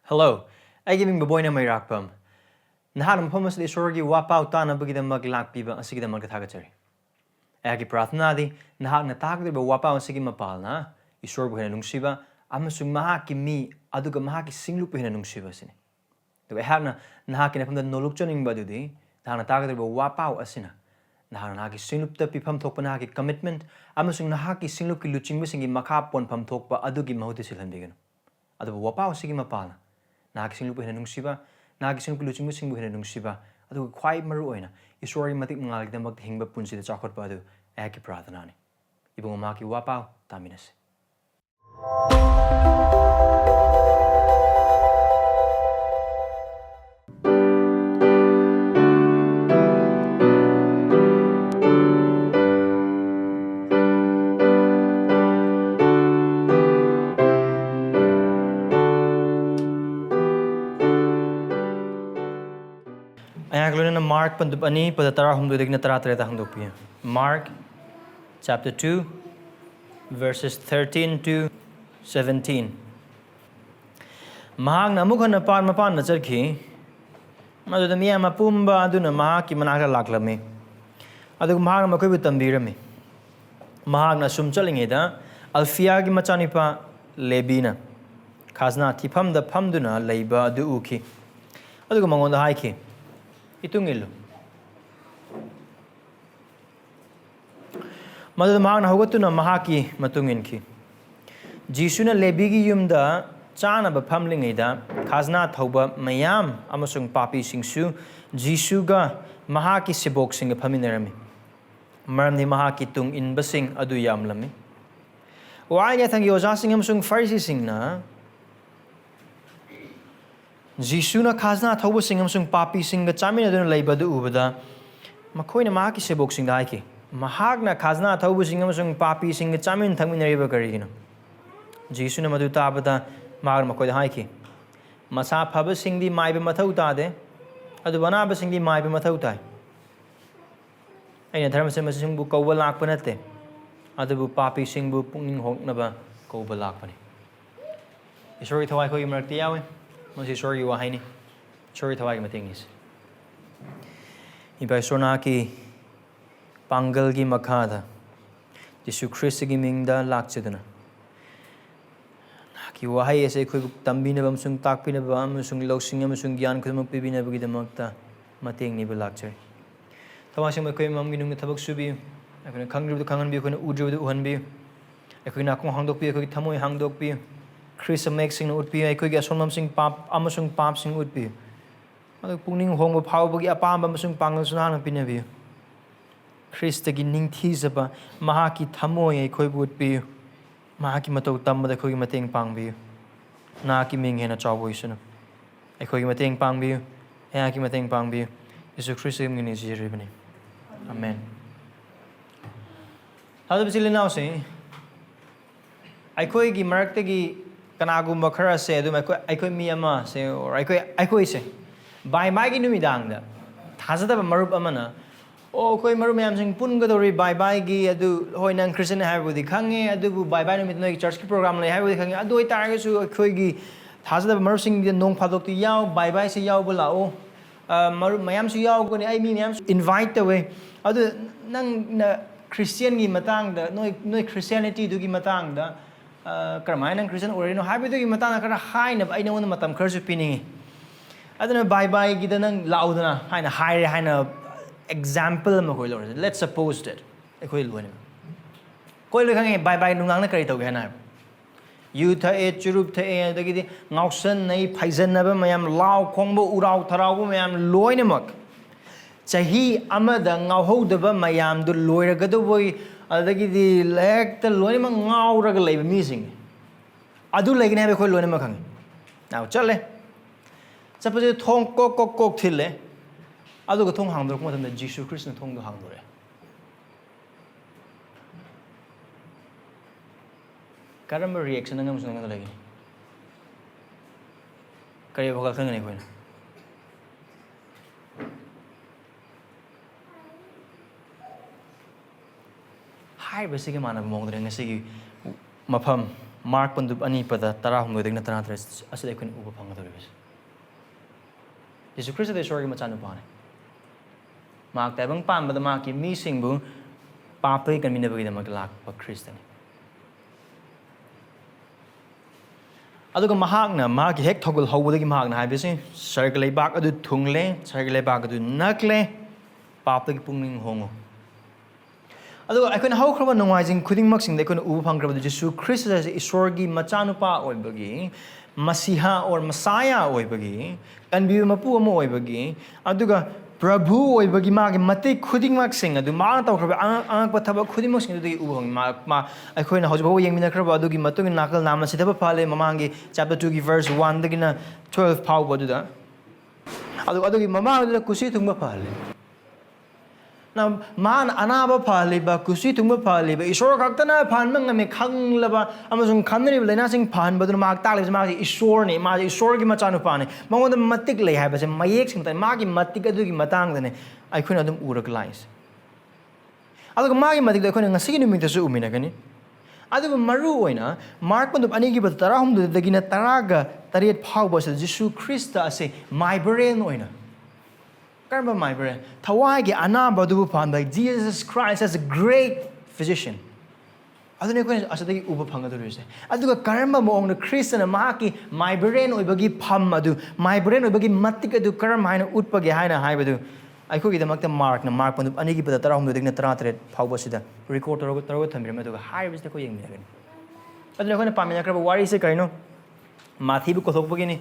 Hello, I give Boboy Nameirakpam. Nahan Pumas the Sorgi Wapau Tana Bugidamag Lakpa and Sigidamag Tagatari. Agi Prathnadi, Nahan Natag the Wapau and Sigima Palna, Isorbuhenung Shiva, Amasung Mahaki me, Aduga Mahaki Singlupenung Shiva Sini. The Wehana Nahakin from the Nolukchoning Badudi, Nahanatag the Wapau Asina. Nahanaki Sinupta Pipam Topanaki commitment, Amasung Nahaki Singluki Luching missing in Makapon Pam Tokpa Adugi Mahotisilandigan. Adu Wapau Sigima Palna. Nagising lupa hinanung siba, nagising lupa luching musing hinanung siba, adu quite maruoina, isori matik mangalig na maghingba punsi da chakot pa adu, eki prathanani. Ibang umaki wapau, taminas. Mark Pandupani Padatara Humdudignatara Handopia. Mark chapter 2, verses 13 to 17. Mahang Namukana Parmapan Nazarki Madamia Mapumba Aduna Mahaki Manaka Laklami. Adu Mahang Makubutambirami. Mahang Nasum Chalingeda, Alfiagi Machanipa Lebina. Kazna Tipam the Pamduna Leba Duuki. Adu Mangon the Haiki. Itungilo. Madu Mahana Hogotuna Mahaki Matunginki. Jisuna Lebigi Yumda, Chana Bapamlingida, Kazna Toba, Mayam, Amasung Papi Singsu, Jisuga, Mahaki Sibok Sing a Paminarami. Maramni Mahaki Tung in Basing Adu Yamlami. Why I think you was asking him sung Farsi singna? Jisuna Kazna Toba sing him sung Papi sing the Chamina Dun Labor du Ubada, Makoina Mahaki Sibok sing Daiki. Mahagna Kazna Toba sing him sung Papi sing the Chamin Taminariba Garino. Jisuna Maduta Bada Mar Makoy Haiki. Masa Paba sing the Maiba Matauta, Adubanaba sing the Maiba Matautai. And in terms of Missing Book over Lakpanate, Adabu Papi sing book pukning honglaknaba, kouba lakpa. Sorry to Wako Martiawe, Mossi sorry you are Heini. Sorry to Wako Matingis. Ibai Sonaki Pangalgi Makada, Jisu Khrista Gimingda Lakchidana. Naki Wahai as a quick Tambinabam sung Takpinabam, sung Losingam, sung Yan Kumapibina Bugidamata, Mating Nibalakcher. Tawashing McQuay Mamginum Tabak Subi, I can conquer the Kangan Bill, Uju the Uhanbi, I could not hang dog be, I could Tamu hang dog be, Chris mixing would be, I could get some sing pap, Amasung papsing would be. Other pukning home of power, Apam, Amasung Pangas and Pinaview. Khrista ginning teasaba, Mahaki Tamoy, a coy would be Mahaki Mato Tamba the Kogimating Pangview. Naki Ming in a chawation. I Kogimating Pangview, Akimating Pangview. Jisu Khrista in his evening. Amen. How does it now say? I could give Marktagi Kanagum Bakara say, I could Miyama say, or I could say, by Maggie Numidanga, Hazada Marupamana, oh, Koi Marumam sing Pungadori by Baigi, Adu Hoinan Christian have with the Kangi, Adu by Banamit church program, have with the Kangi, Adu Targasu, Koigi, Hazada Mersing the non Padok Yao, by Baisi Yao Bulao. Mayam Yao, I mean, invite away other Nang Christian Matang, no Christianity to give Matang, the Carmine and Christian or no habit to give Matana high of I know one Matam Curse Pinning. I don't know bye Gidanang Laudana, high example. Let's suppose that a coil winning. Coil looking bye Nungana Karito Gana. You ta a churup ta a the Nausan, nay, Paisan never, mayam lao, combo, urau, tarau, mayam loinemak. Sahi Amada, Nauho deba, mayam, the lawyer gadaboy, the leg, the loinemak, now regulate missing. I do like never call loinemakang. Now, Charlie. Suppose a tongue cock till I do a tongue hunger more than the Jisu Khrista tongue to hunger. Karamba reaction ng gusto nga talaga. Kaya bakal ka nga ni Hai ba sige manag mo nga sige mapam Mark Pandup Ani Pada Tara Humudik Natanatres as they couldn't overpang the rivers. Jisu Khrista the Shorgi Machanupane. Mark Tabang Pan, but the Marki me sing boom, pappi can be never get a lakpa Christian. Aduga mahagna magi hek toggle howdagi mahagna haibisi circle back adu tungle circle back adu nakle pappi pukning hongo. Aduga I can how craba nongwajing kuding maxing they can upang craba Jisu Khrista as isorgi machanupa oibagi masiha or messiah oibagi and be mapu mo oibagi aduga Prabhu oibagi magi mate kuding maxing adu ma taw craba ang pataba kuding maxing adu ubang ma I coin hosbo yang mina craba adugi matung nakal nama sidaba pale mamangi chapter 2 gi verse 1 dagina 12 pow boduda adugi mama adu kusi tungba pale. Now, man anaba pali ba kusi tungba pali ba isor kaktana pan mang me khang laba amasung khanri lena sing pan ba mak tali ma isor ni ma isor gi machanu pane mangon matik lei ha ba se mayek sing tan ma gi matik adu gi matang dane ai khuna dum urak lais adu ma gi matik da khuna ngasi gi numit su umina gani adu maru oina mark pandup ani gi ba tarahum du dagina taraga tariet phau ba se Jisu Khrista ase maibarenni oina Karma maibarenni. Tawagi anamba dubu pan by Jesus Christ as a great physician. Adune ko asatagi uba pangaduru se. Aduga karma mo ong Christian maki maibarenni oibagi pham adu maibarenni oibagi matik adu karma haina utpagi haina haibadu. Aiko gi damakta mark pandu anigi pada tarahum digna taratret phauba sida record taro thambir me aduga haibis ko yeng minagani. Adune ko na pamina kraba wari se kaino mathi bu kothokpagi ni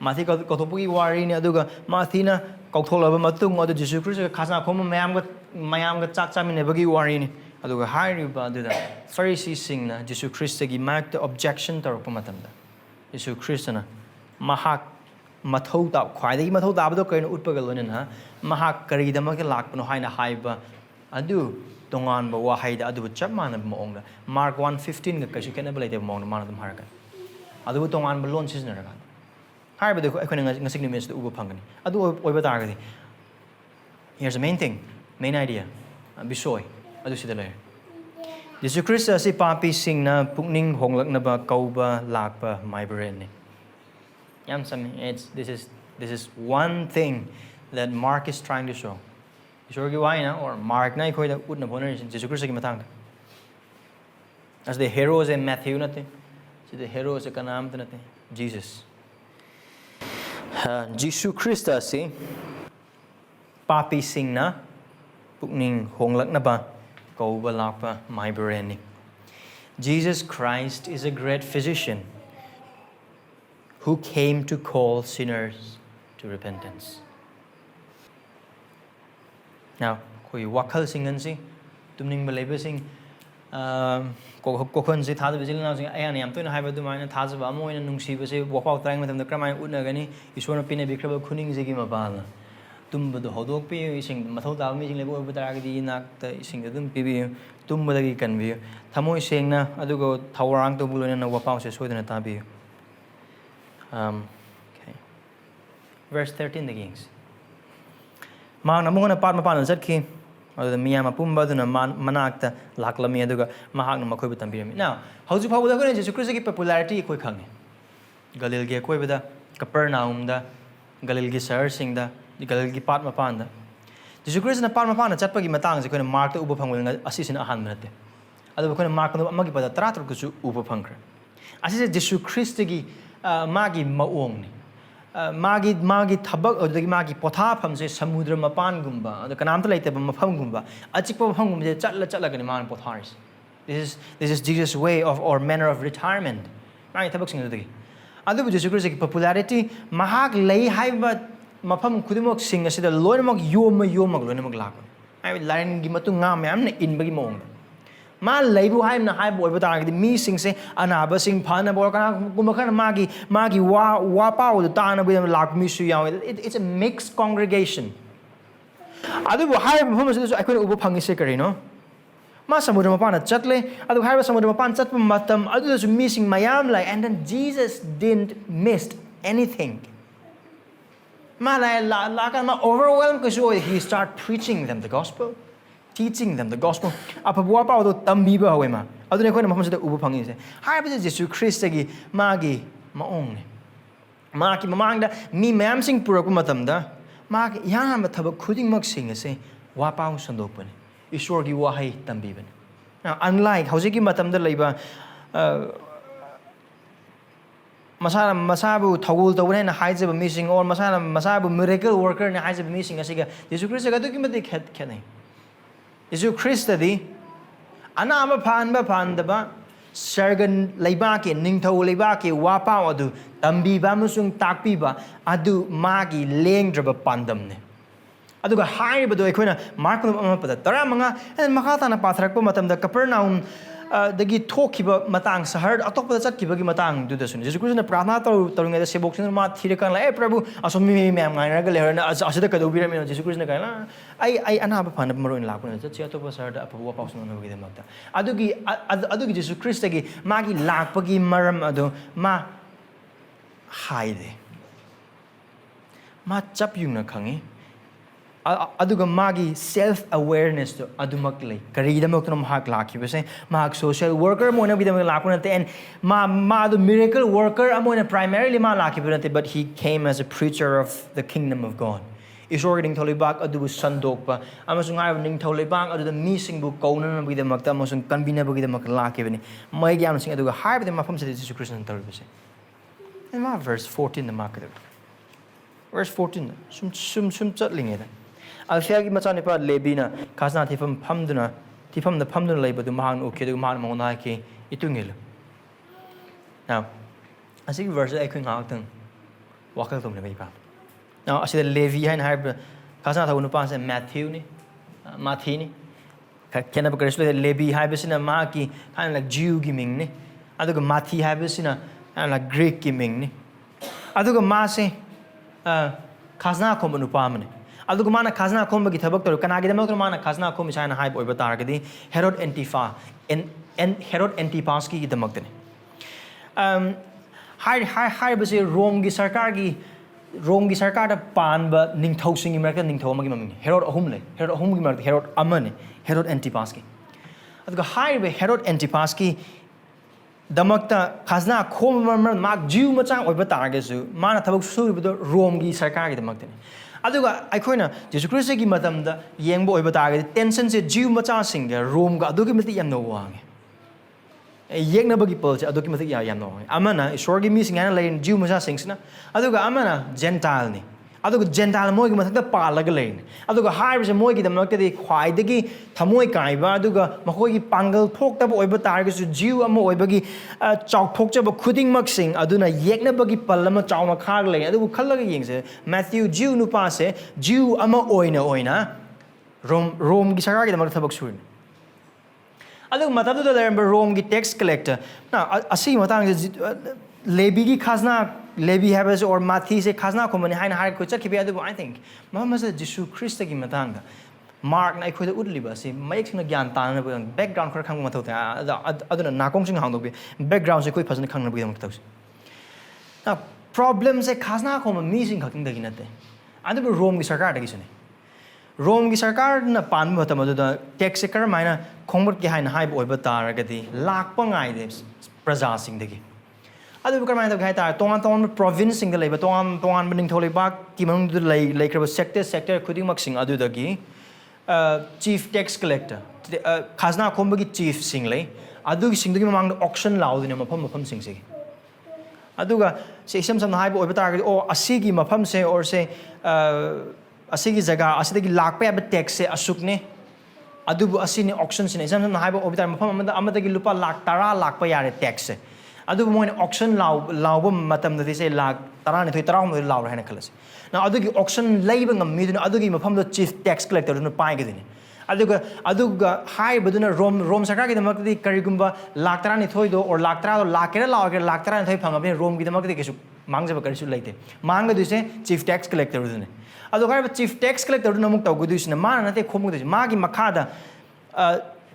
mathi kothokpagi wari ni aduga mathina Kautolaba matung or the Jisu Khrista Kasna Koma Mayam got Chacham in Bagi Warini. Aduga Hari Baduda. Pharisee singna, Jisu Khrista gi mark the objection to Ropomatanda. Jisu Khristana Mahak Matota, Quadi Matota Abdoka in Utpagalunina, Mahak Karidamaka Lakpano Haina Haiba, Adu, Dongan Bawahaida Adu Chapman of Monga, Mark 1:15, because you can ability among the man of the Harakan. Adu Dongan Balon Cisner. Hi, but I couldn't signal the Uber Pangani. I do over target. Here's the main thing, main idea. Bisoy. I do see the layer. Jisu Khrista si pappi singna pukning honglaknaba kouba lakpa maibarenni. Yam some this is one thing that Mark is trying to show. Isorgi waina or Mark na ikoy da utna boner Jisu Khrista ki matang. As the heroes in Matthew nate. Si the heroes ka naam nate Jesus. Jisu Khrista si pappi singna pukning honglaknaba kouba lakpa maibarenni. Jesus Christ is a great physician who came to call sinners to repentance. Now, koi wakal singan si tumning baleba sing kokon si thada bijil na sing ayan yam to na haiba du maina thada ba mo ina nungsi ba se wapau trang matam da kramai utna gani isona pine bikraba khuning jigi ma bala tumba do hodok pi sing mathau da mi sing lebo ba di nak ta sing dum pi bi tumba da gi kan bi thamoi sengna adugo thawrang to bulona na wapau se soidana ta bi okay verse 13 the kings ma namona pat ma pan zat ki the Miyama Pumba to Manakta, Laklami, Aduga, Mahang, Makoba Tambirami. Now, how do you power the Jisu Khrista popularity? Quickang Galilgi Quibida, Capernaum, the Galilgi Sersing, the Galilgi Patma Panda. Jisu Khrista and Parma Panda, Chapagi Matang, going to mark the Ubapang assist in a hundred. Other going to mark the Magipa, the Tratraku Upapankra. As is Jisu Khrista Magi Maong. Magi tabak or the Magi potapam says Samudra Mapan Gumba, the Kanamta later Mapam Gumba, Achiko Hungum, the Chatlagan Potharis. This is Jesus' way of or manner of retirement. Magi tabaks in the day. Other with Jisu popularity, Mahak lay high but Mapam Kudimok sing as the Lorimok Yoma Lorimok Laka. I will learn Gimatungam in Bagimong. Ma label high na high boy, but I the me sing say anaba sing pana borka magi wapa the tana with like misu yaw. It's a mixed congregation. Other high performance I couldn't upang secretary, no? Ma samudra mapana chatle, other high samudra mapan chat matam, others missing mayam like and then Jesus didn't miss anything. Ma la overwhelmed because he started preaching them the gospel. Teaching them the gospel. Apa buapa do tambiba hoema. ꯑꯗꯨꯅ ꯑꯩꯈꯣꯏꯅ ꯃꯐꯝꯁꯤꯗ ꯎꯕ ꯐꯪꯉꯤꯁꯦ ꯍꯥꯏꯕꯗꯤ ꯖꯤꯁꯨ ꯈ꯭ꯔꯤꯁꯇꯒꯤ ꯃꯥꯒꯤ ꯃꯑꯣꯡꯅꯤ ꯃꯥꯒꯤ ꯃꯃꯥꯡꯗ ꯃꯤ ꯃꯌꯥꯝꯁꯤꯡ ꯄꯨꯔꯛꯄ ꯃꯇꯝꯗ ꯃꯥꯒꯤ ꯏꯍꯥꯟ ꯍꯥꯟꯕ ꯊꯕꯛ ꯈꯨꯗꯤꯡꯃꯛꯁꯤꯡ ꯑꯁꯦ ꯋꯥꯄꯥꯎ ꯁꯟꯗꯣꯛꯄꯅꯤ ꯏꯁꯣꯔꯒꯤ ꯋꯥꯍꯩ ꯇꯝꯕꯤꯕꯅꯤ unlike ꯍꯧꯖꯤꯛꯀꯤ ꯃꯇꯝꯗ ꯂꯩꯕ masabu thawul tawne na haijaba missing or masabu miracle worker na haijaba missing asiga Jisu Khrista gadu kimati khane Jisu Khrista di anama phandaba sargan leiba ke ningthau leiba ke wapa adu tambi ba musung takpi ba adu magi lengdraba pandamne aduga haibado ekhona markum amapada taramanga and makata na pathrakpa matamda Capernaum dagi thokiba matang sahar atokpa chatkiba matang du dasun Jisu Khrista na prarthana tawringa da seboksin ma thirakan la prabhu asomi mem ngairaga leharna asida kadobira me Jisu Khrista na kaila ai anaba phana maroin lakuna chatchi atokpa sahar da apwa pausna na bagi makta adugi Jisu Khrista gi magi lakpagi maram adu ma haide ma chapyung na khangi aduga magi self awareness to adumaklay karida mokno mahak lakhi base mahak social worker mona bidam lakunate and ma adu miracle worker amona primarily ma lakhi bunate but he came as a preacher of the kingdom of God isor ding tholibak adu sandokpa amasung ai ning tholibang adu the missing bu kauna bidam makta amasung kanbina bidam mak lakhi bani mai gyam sing aduga harbe ma pham se Jisu Khrista tar base and ma verse 14 the mark verse 14 sum chatling ida Alfiagi machani pa lebina khasna thifam phamduna leibadu mahang ukedu mahang mona ke itungil now asig verse ai khing haktang wakal tum ne ba now asida levi hain harb khasna thawunu pa se Matthew ni kena ba krislo levi haibisina ma ki kind like Jew gi ming ni aduga mathi haibisina like Greek gi ming ni aduga ma se khasna khomunu pa mane aduga mana khazna khomba gi thabak tor kanagi da makro mana khazna khom isaina hype oiba targadi Herod Antipas ki damak dene hai base Rome gi sarkar da panba ningthau sing America ningthau magi maming Herod ahum gi mar Herod amane Herod Antipas ki aduga hai be Herod Antipas ki damakta khazna khom mak Jew machang oiba targesu mana thabak suribudo Rome gi sarkar gi damak dene aduga aikoina Jisu Khrista gi matamda yengbo oiba target tension se Jew macha singa Rome ga adugi mati yamno wange yekna bagi pulse adugi mati yamno amana isor gi mi singa na lein Jew macha singsna aduga amana Gentile ni aduga Gentile moi gi mathakta palaga lein aduga haibse moi gi damakta di khwai dagi thamoi kaiba aduga makoi gi pangal thokta bo oiba target su Jew amo oiba gi chok thokcha ba khuding mak sing aduna yekna bagi pallama chawma khag lein adugu khallaga yengse Matthew Jew nu pa se Jew ama oina Rome gi sarga gi damakta thabak surin aduga matadu da remember Rome gi tax collector na asi matang Levi gi khazna Levi habes or Mathi se khazna ko mani haina har ko chakhi adu I think mama se Jisu Khrista gi matanga mark na khoi da udli ba se mayek sina gyan ta na background khar khang ma thau ta aduna na kong sing hang do be background se koi phasna khang na bi dam thau na problem se khazna ko ma mi sing khaking da gi nate adu Rome gi sarkar da gi sune Rome gi sarkar na pan ma ta ma da tax se kar maina khongbot gi haina hai bo ba ta ra ga di lakpa ngai de praja sing de gi adu kar maina ga ta ton province sing le ba ton bening thole ba ki mang du le kra sector khuding mak sing adu da gi chief tax collector khazna khomba gi chief sing le adu gi sing da gi mang auction law dine mafam sing se adu ga se isam sam hai bo ba ta ga o asi gi mafam se or se asi gi jaga asi da gi lakpa ba tax se asuk ne adu bu asi ni auction sin isam sam hai bo ba ta mafam amada gi lupa lakh tara lakpa yare tax se adu mo auction law matam da se lakh tara ni thoi tara mo law rena khalas na adu gi auction leiba ngam mi adu gi mafam do chief tax collector nu pai gi dini aduga hai baduna rom sarkar gi damak di karigumba lakh tara ni thoi do or lakh tara do lakera law ge lakh tara ni thoi phanga be rom gi damak di kesu mangja ba karisu leite manga du se chief tax collector dune adu gar chief tax collector nu muk taw gu du sina ma na te khomug du ma gi makhada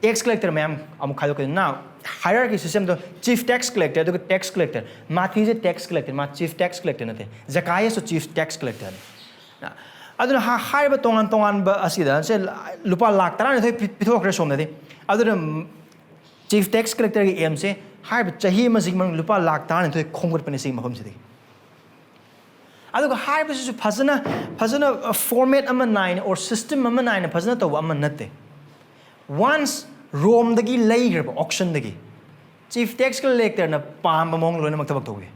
tax collector ma'am am khalo ke now hierarchy system the chief tax collector the tax collector Mathi is a tax collector ma chief tax collector nate Zacchaeus so chief tax collector na aduna hai ba tongan ba asida se lupa lakh tara ne thoi pithok re som nate aduna chief tax collector gi aim se harb chahi ma sig mang lupa lakh taran thoi khonggot pani sig mahom sidi aduga harb su phajana format ama nine or system ama nine phajana to ama natte once Rome dagi leigrab auction dagi chief tax collector na pam mong loina mak tabak toge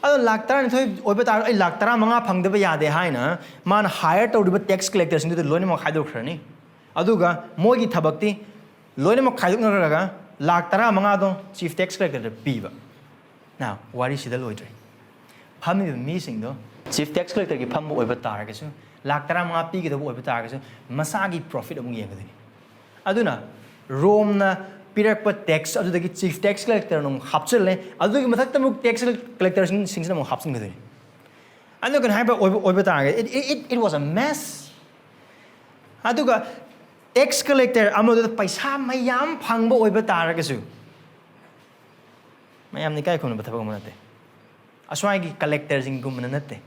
ado lakh taran thoi oiba tar ai lakh tara manga phangdeba yade haina man hire tawdiba tax collector sing de loina mak khaidok khrani aduga mogi thabakti loina mak khaidok naraga lakh tara manga do chief tax collector piba now wari sida loidre phami mi sing do chief tax collector gi pham oiba tar ga su lakh tara manga pi gi do oiba tar ga su masagi profit amung yengadini aduna Rome na pirakpa tax adudagi chief tax collector nung hapchale adudagi mathakta muk tax collector sing na muk hapsin gadini anu kan haiba oiba tar it was a mess aduga tax collector amadu paisa mayam phangba oiba tar ga su mayam ni kai khon ba thabak manate aswai gi collector sing gum manate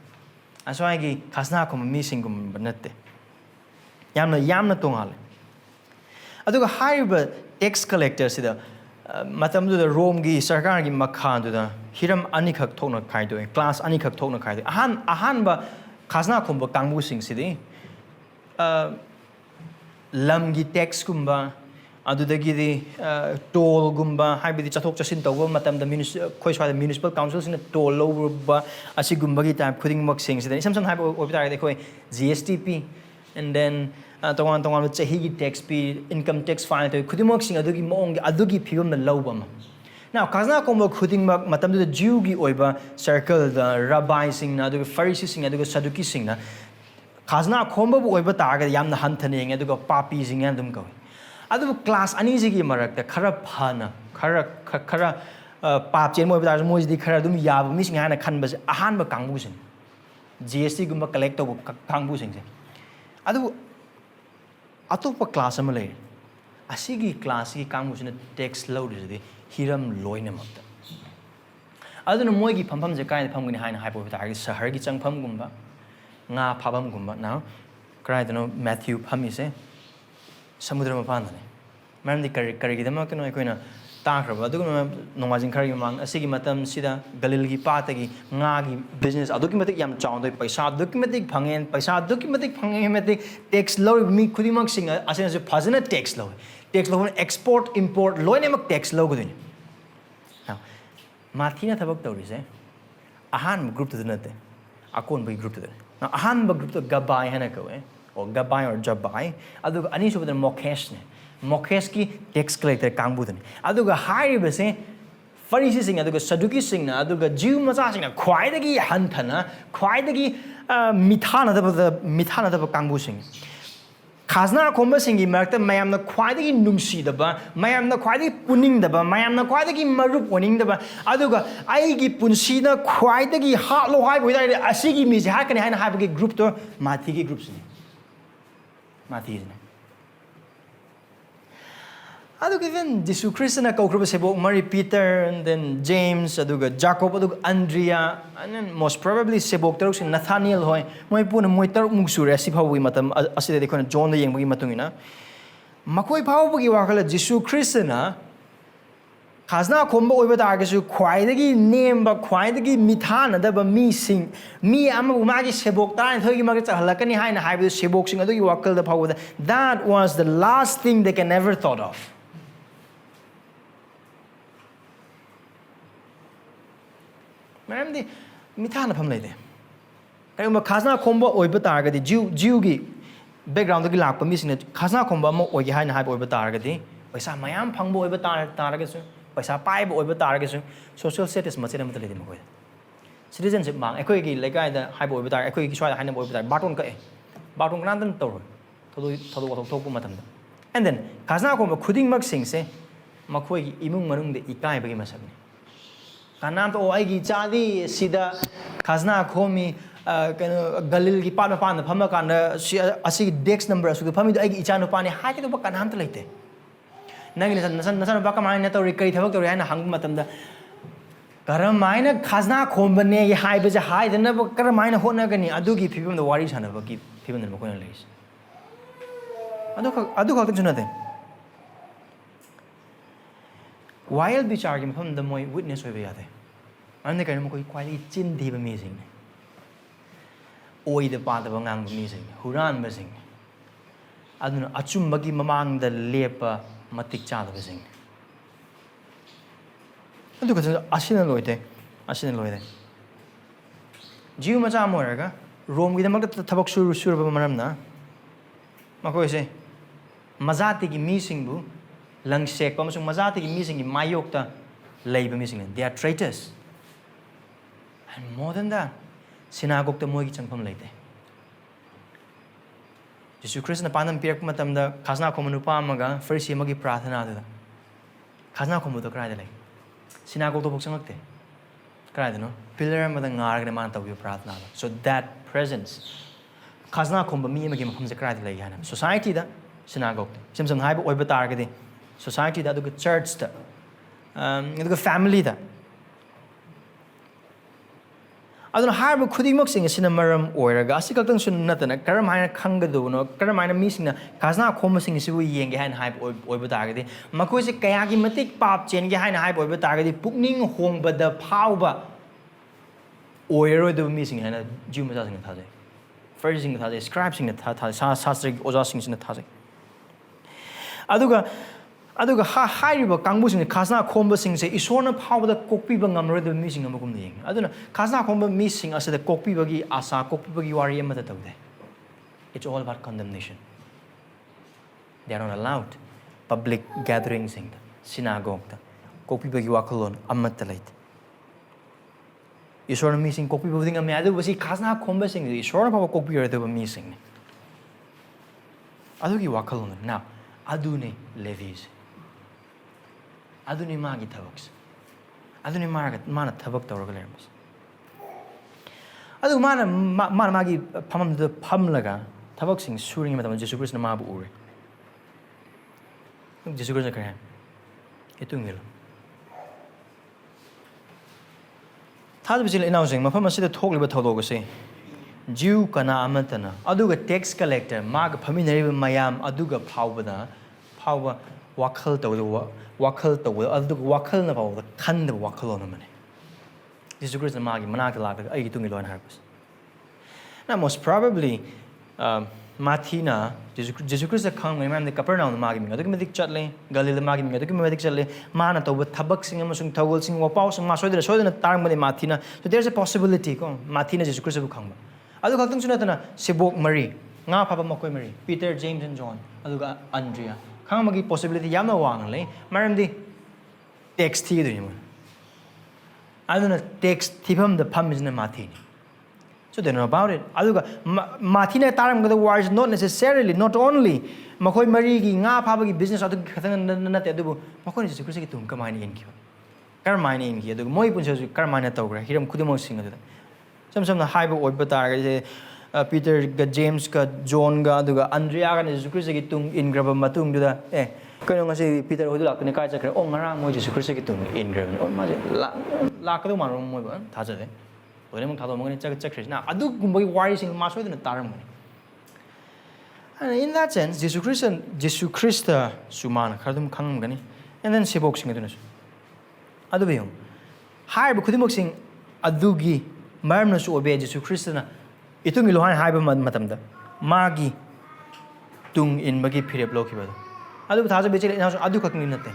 aswai gi khasna khom mi sing gum manate yamna tongal aduga haiba tax collector sida matam du Rome gi sarkar gi makhan du da hiram ani khak thokna khai do class ani khak thokna khai do ahan ba khasna khom ba kangbu sing sidi lam gi tax kumba adudagi di toll gumba haibidi chathok chasin tawba matam da khoi swa municipal council sing toll lo ba asi gumba gi type khuding mak sing sida samsam haiba obita de khoi GSTP and then tongan chahi gi tax pi income tax file to khudimok sing adugi mong adugi phibam na lawba ma now khazna komba khuding mak matam da Jew gi oiba circle the rabbi sing na adugi Pharisee sing adugi Sadducee sing na khazna khomba bu oiba targa yamna hanthane eng aduga pappi sing an dum kawi adu class ani jigi marak da khara phana khara pap chen moi ba moi di khara dum yab mi sing hana khan ba ahan ba kangbu sing GST gumba collect to kangbu sing se adu atopa class ama lei asigi class gi kangmusina tax load is hiram loina makta aduna moi gi phampham je kai phamgini haina haipo ta gi sahar gi changpham gumba nga phabam gumba now krai dano Matthew phami se samudra ma pandane mam di kari gi dama kano koina ta khraba aduguna nongajing khari mang asigi matam sida galil gi pata gi nga gi business aduki matik yam chawn doi paisa aduki matik phangen paisa aduki matik phangen matik tax law mi khudimak sing asena se phajana tax law export import loine mak tax law godini now mathina thabak tawri se ahan group to nate akon bai group to now ahan ba group to gabai hana ko or gabai or jabai aduga ani so badan mokesh ne mokesh ki tax collector kangbu dani aduga high ba se Pharisee sing aduga Sadducee sing na aduga Jew macha sing na khwaidagi hanthana khwaidagi mithana da kangbu sing khazna khomba sing gi markta mayam na khwaidagi nungsi da ba mayam na khwaidagi puning da ba mayam na khwaidagi marup oning da ba aduga ai gi punsi na khwaidagi ha lo hai boi dai asigi mi ha kani haina ha gi group to mathi gi group sing mathi ne aduga even Jisu Khrista na kaukruba sebok Mary Peter and then James aduga Jacob aduga Andrea and then most probably sebok taruk sin Nathaniel hoy moi puna moi taruk mung sure asi phawi matam aside de khona John da yengbi matungina makoi phawbugi wakala Jisu Khrista na khazna khomba oiba targasu khwaidagi nemba khwaidagi mithana da ba mi sing mi ama umagi sebok tan thogi magi chahalakani haina haibu sebok sing adugi wakal da phawda that was the last thing they can ever thought of Madam di mithana pham leide kayuma khazna khomba oiba targadi Jew gi background gi lakpa mi sing khazna khomba mo oigi haina haibu oiba targadi paisa mayam phangbo oiba targasu paisa paiba oiba targasu social status machina mata leide makoi citizenship mang ekoi gi lekai da haibu oiba tar ekoi gi swai haina oiba tar baton ka baton kan dan tor thodu thokpu matam da and then khazna khomba khuding mak sing se makoi gi imung manung de ikai bagi masakni kanam to ai gi chadi sida khazna khomi kano galil gi pa pa na phama kan asi dex number asu phami do ai gi ichanu pa ni ha ke do ba kanam to leite nang ni nasan ba ka mai na to kai thabak to ri na hang matam da karam mai na khazna khom bane gi hai ba ja hai da na ba karam mai na hona gani adu gi phibam do wari sana ba gi phibam da ko na leis adu ka junade wild bichar from the moi witness over yade. And the kind of quality chin diva missing. Oi the part of a gang missing, who ran missing. I don't know, Achum Bagi Mamang the lepa matik child missing. I look at Ashina Loite, Ashina Loite. Jiu Mazamorga, Rome with the Magat Tabaksur Surba Maramna. Mako say Mazati missing boo, Lang Sek, Mazati missing in Mayokta, labor missing. They are traitors. And more than that, Sinagok the Mogi Champam later. Jisu Khrista Panam Pirk Matam the Kazna Komanupamaga, first Yamagi Prathana. Kazna Komuto cried like Sinago to Boxamate. Cried, no? Pillar Madangar and Manta of your Prathana. So that presence. Kazna Komba Mimagim from the cried like Yanam. Society that Sinago. Simpson Hype or Batargadi. Society that the church that the family that. I don't know how we could mix in a cinemarum or a gassical soon nothing, a caramina kangado, no caramina missing a Kazna commercing is we yang behind hype or batagadi. Makosi kayaki matic pop chain behind hype or batagadi, pukning home but the power or the missing and a Jumas in the Tazi. First thing the Tazi, scribes in the Tazi, Sastri, Ozasings in the Tazi. Aduga high river Kangmus in the Kazna combo sings a isona power the cockpit number the missing a mukuming. I don't know, Kazna combo missing as the cockpit asa cockpit you are yamata. It's all about condemnation. They are not allowed public gatherings in the synagogue, cockpit you are alone, amatalate. You saw missing cockpit within a matter was he Kazna combo sing the isona power cockpit they were missing. Adugi wakalon now, Adune levies. Aduni magi tavaks. Aduni market mana tavak tawaglerms. Adu mana magi pam the pamlaga tavaksing suring madam Jisu Khrista mabu uri. Jisu Khrista kaya. Itu ngil. Thad bisil announcing mafam asida thokli ba thodo gase. Jiu kana amatana. Aduga tax collector mag phaminari mayam aduga phawbada phawba wakhal tawdu wakal to wakal na the kind of wakal on the money. Jisu Khrista magi manaka I to Milon harvest. Now most probably Matina, Jisu Khrista come and the Capernaum the magi, the Gamitic Chatley, Galil the magi, the Gamitic Chatley, Manato with tabak singing, towel sing, or paus and maso, so than a time with Martina. So there's a possibility, Martina Jisu Khrista will come. Aduka Tunsunatana, Sibok Marie, Nga Papa Moko Marie, Peter, James and John, Aduga Andrea. Kamagi possibility Yama Wangley, Maram the text here. I don't know, text Tipum the pum is in a martini. So they know about it. Aluga Martina Taram with the wires not necessarily, not only Makoy Marigi, Nga Pabagi business or the Katanadubu, Makon is a Christian Carmine in here. Carmine in here, the Moipun says Carmine Togra, Hiram Kudimo singer. Some the hyper or Batar. Peter, James, John, Andrea, and Jisu Khrista in grab matung do that. Can say Peter would lock in the Kaja, oh, Maram, Jisu Khrista in grab, oh, Lakaduman, Tazade. Whatever Tadomon check. Now, I do wires in Maso than a Taram. And in that sense, Jisu Khrista, Suman, Kardum Kangani, and then Siboxing it. Adubium. Higher Bukudiboxing Adugi, Marmus obey Jisu Khrista. Itung iluhan haiba matamda magi tung in magi phire block hiba adu thaja bechile adu kakni natte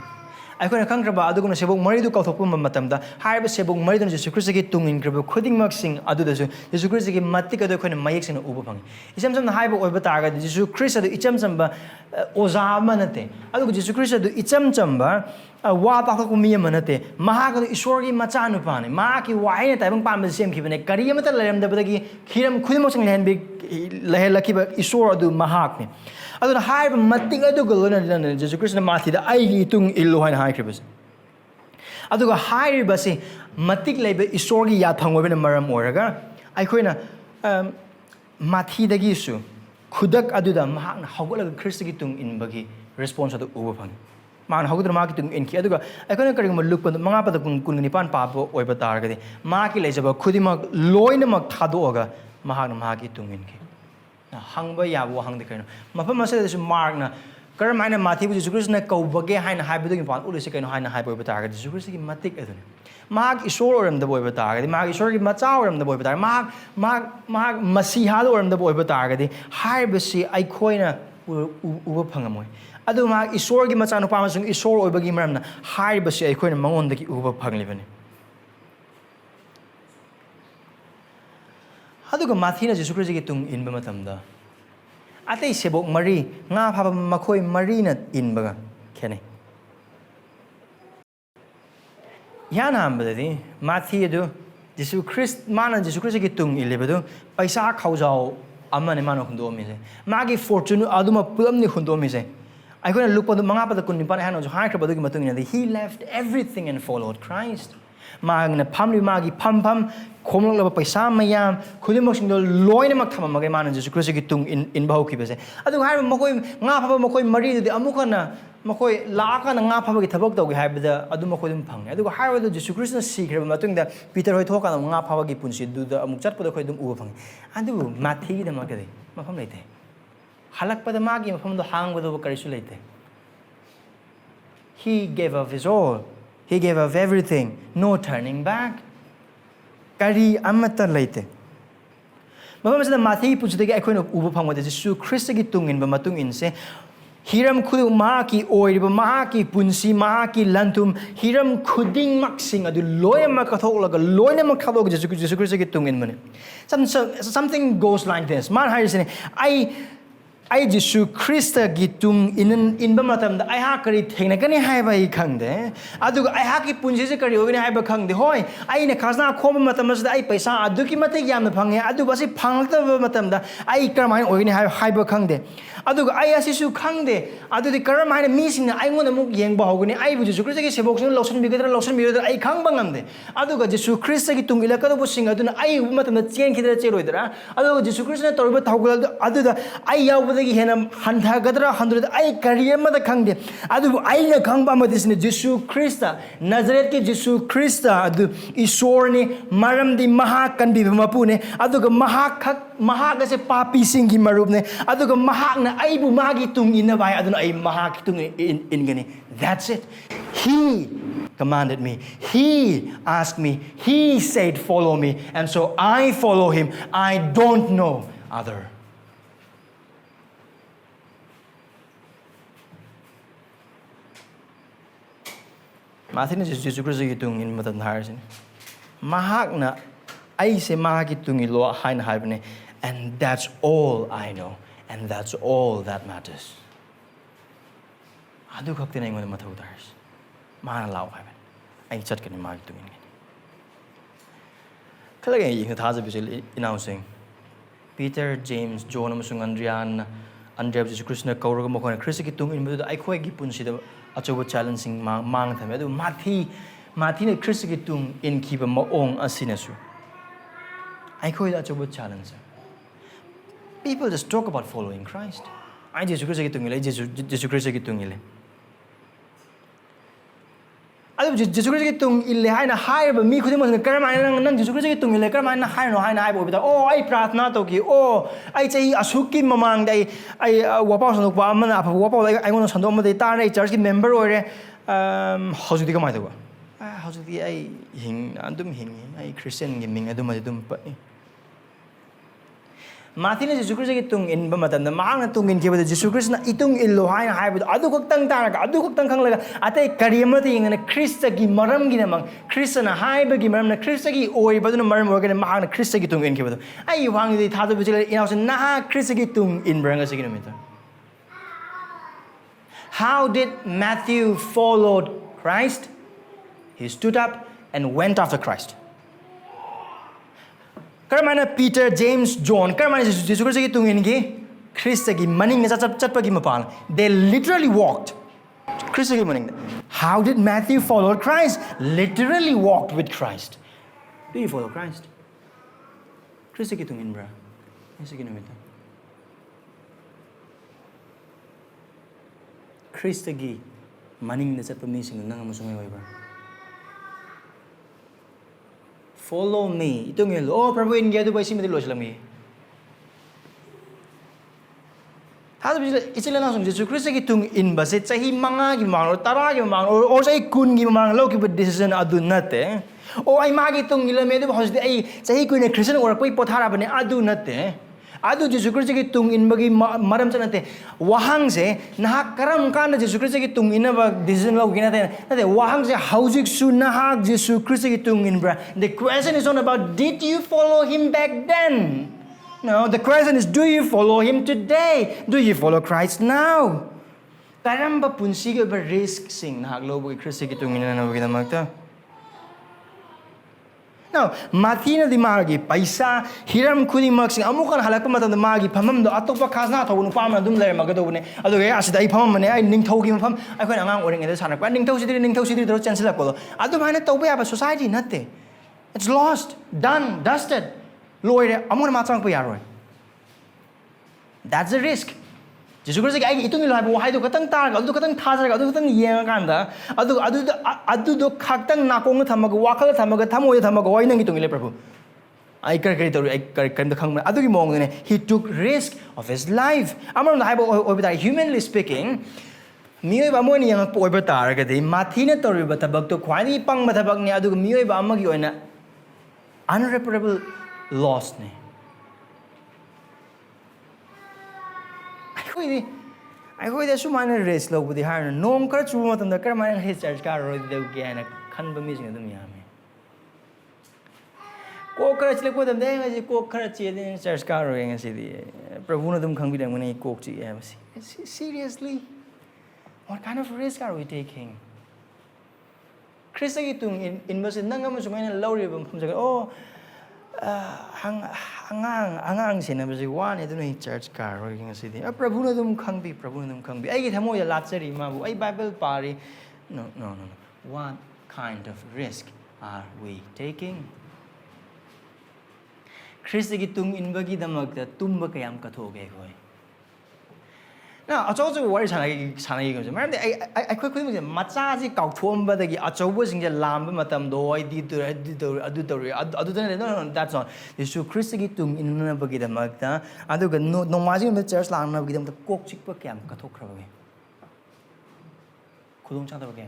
aikona kangraba adu guna sebok mari du kauthokpa matamda haiba sebok mari du Jisu Khrista gi tung in graba khuding mak sing adu da Jisu Khrista gi matik adu khona mayek sing uba phangi isam sam haiba oiba taga Jisu Khrista du icham chamba oza manate adu Jisu Khrista du icham chamba wa ta ko mi manate maha ka ishwar gi macha nu pane ma ki wai ta bang pam sem ki bane kari amata lerem da badagi khiram khudimo sang len bi lehela ki ba ishwar adu mahak ne adu na hai matik adu golona Jisu Khrista mathi da ai gi tung illo hain hai kribas adu ga hai ba se matik lebe ishwar gi ya thangwa bene maram oraga ai khoina mathi da gi su khudak adu da mahak na hawala Khrista gi tung in bagi response adu uba phang Man how the market in Kiaduga, I couldn't look at the Mapa Kunipan Papa or Batargadi, Maki Lazaba, Kudima, Loinamak Tadoga, Mahana Maki Tunginki. Now hung by Yabu hung the kind. Mapama says Markna, karam haina mathi bu Jisu Khrista na kouba ge haina haibu gi pan ulise kaino haina haibu ba tar ga Jisu Khrista gi matik adune mahak isor oram da boy ba tar ga mahak isor gi macha oram da boy ba tar mahak masiha oram da boy ba tar ga di haibu si ai khoina uba phangamoi adu mahak isor gi macha no pa masung isor oiba gi maram na haibu si ai khoina mangon da gi uba phanglibani adu ga mathi na Jisu Khrista gi tung in ba matam da atei sebok mari nga phaba makhoi mari na in baga khene yana ambadi mathi edu Jisu Khrist mana Jisu Khrist gi tung ilebedu paisa khaujao amane mano khundo mi se magi fortune aduma pulam ni khundo mi se ai kona lukpa du manga pa da kun ni pa hano jo hai khaba du gi matung ni he left everything and followed Christ magna phamli magi pham khomlok laba paisa mayam khudimok sing do loina mak thama magai manan Jisu Khrist gi tung in bahau ki bese adu hai makoi nga phaba makoi mari du amukana makoi laaka na nga phaba gi thabak tawgi haibada adu makoi dum phang adu hai wa Jisu Khrist na sikhre matung da Peter hoi thoka na nga phaba gi punsi du da amuk chat pada khoi dum u phang adu mathi gi da makade mafam leite halak pada magi mafam do hang do karisu leite he gave of his all he gave of everything no turning back kari amata leite mafam sa mathi punsi de ai khoi no u phang wa Jisu Khrist gi tung in ba matung in se hiram khudu mahaki oiriba mahaki punsi mahaki lantum hiram khuding maksing adu loyama kathok laga loina ma khadok Jisu Khrist gi tung in mane something goes like this man haisene ai Jisu Khrist gi tung in ba matam da ai ha kari thengna kani hai ba I khangde adu ai ha ki punsi se kari ogini hai ba khangde hoi ai ne khasna khom matam da ai paisa adu ki mate yam na phange adu basi phangta ba matam da ai karmai ogini hai ba khangde adu ai asisu khangde adu di karmai na mi sing na ai ngon amuk yeng ba hogini ai bu Jisu Khrist gi sebok sing lotion bigadra ai khang ba ngamde adu ga Jisu Khrist gi tung ila ka do sing adu na ai matam da chen khidra cheroidra adu ga Jisu Khrist na torba thaugal adu da ai yaw gi hena hantha gadra handra ai career ma da khangde adu ai na khang ba ma disne Jisu Khrist Nazareth ke Jisu Khrist adu isor ni maram di maha kan bi ma pu ne adu ga maha ga se papi sing gi marup ne adu ga maha na ai bu magi tung in bai adu ai maha ki tung in gani that's it he commanded me he asked me he said follow me and so I follow him I don't know other Mathina Jisu Khrist gi tung in matan har sin mahak na ai se mahaki tung ilo hain haibne and that's all I know and that's all that matters adu khakte nai ngon mathau tars mana law haiben ai chat kan mahaki tung in khala ge yi thaja bi announcing Peter James John amasung Andrea Jisu Khrist na kauraga mokona Khrist gi tung in bu ai khoi gi punsi da achoba challenging mang thame adu mathi ne Khrist gi tung in khiba maong asinasu ai khoi da achoba challenge people just talk about following Christ ai Jisu Khrist gi tung ile Jisu Khrist gi tung ile adu Jisu Khrist gi tung ile haina haiba mi khudimo karamai nang Jisu Khrist gi tung ile karamai na haino haina haibo bita oh ai pratna to ki oh ai chai asuki mamang dai ai wapau sanok pa amana apha wapau dai ai ngono sando ma dai tar ai church ki member ore hojudi ka mai to hojudi ai hing andum hing ai Christian gi ming adum pa Mathina Jisu Khrist gi tung in ba matam da mang na tung in ke ba Jisu Khrist na itung illo hai na hai ba adu kok tang taraga adu kok tang khang laga atai kariyam na ting na Khrist gi maram gi na mang Khrist na hai ba gi maram na Khrist gi oi ba na maram organ mang na Khrist gi tung in ke ba ai wang di tha da bi ina na Khrist gi tung in branga sig na mita how did Matthew followed Christ he stood up and went after Christ Karamana Peter, James, John, Karamana Jisu Khrist gi tungin gi Khrist gi maning na chat pa gi mapal they literally walked Khrist gi maning how did Matthew follow Christ literally walked with Christ do you follow Christ Khrist gi tungin bra Khrist gi namita Khrist gi maning na chat pa mi sing nang amusung ai bra follow me itong yun oh Prabhu in gaya do ba isi mati lo silang mi ถ้าอิสราเอลส่งJisu Khrista กิตุงอินบัสจะให้มังกิมังหรือตารากิมังหรือจะให้คุณกิมังเราคิดว่า decision อดุนัดเต้โอ้ไอ้มากิตุงอิลเมดูบอกว่าไอ้จะให้คุณในคริสเตียนโอรักไปปทาราบันอดุนัดเต้อดุJisu Khrista กิตุงอินบักมารัมจันเต้วาหังเสนะฮักคารัมกันJisu Khrista กิตุงอินบัก decision เรากินเต้นั่นเต้วาหังเส how is soนะฮักJisu Khrista กิตุงอินบรา the question is not about did you follow him back then No, the question is, do you follow him today? Do you follow Christ now? Karamba punsiga ba risk sing na haglobo kay Kristo kitungin na nabagin na magta. Now, matina di magi paisa hiram kuni magsing amukan halak pa matanda magi pamam do atok pa kasna thaw nu pam na dum ler magado ne ado ge asida I pamam ne ai ning thau gi pam ai khoi angang oring ede sanak pa ning thau sidri do chance la ko ado bhane tawbe aba society natte. It's lost, done, dusted. Lord, I'm going to match up. That's the risk. Jisu Khrista ay itong ilahay buhay do katang targa, ado katang thasarga, ado katang yenga kanda, ado do khagtang nakong thamaga wakal thamaga thamoy thamaga wai nang itong ilay Prabhu. Ay kar khang ado gi mong ne he took risk of his life. Amar na haibo obita humanly speaking, miyoy ba mo ni yang po obita ra kadi mathina tori ba tabag to khwani pang matabag ni ado miyoy ba amagi oina unreparable lost ne. I heard that so many race low with the higher no crutch woman the Carmine his church car or the again can't be missing them yami. Go crutch like with them there as you go crutch in church car and city. Pravuna them come with them when he cooked seriously. What kind of risk are we taking? Chris in Muslim Nangamus low ribbon from oh hangang sinabi one ito na church car or yung city. Prabhu na dum kangbi. Ay kita mo yung latsari mabu. Ay Bible pari. No. What kind of risk are we taking? Kristo gitung inbagi damagta tumba kayam katoge koy. Now, also worry sanay ko. Meron ay quick matsaji kau thomba dagi achobo sing lamba matam do ay dito no that's not. Jisu Khrista gitung inna bagida magta adu ga no maji me church lang na bagida kok chikpa kyam kathokraba ge. Khudong chadaba ge.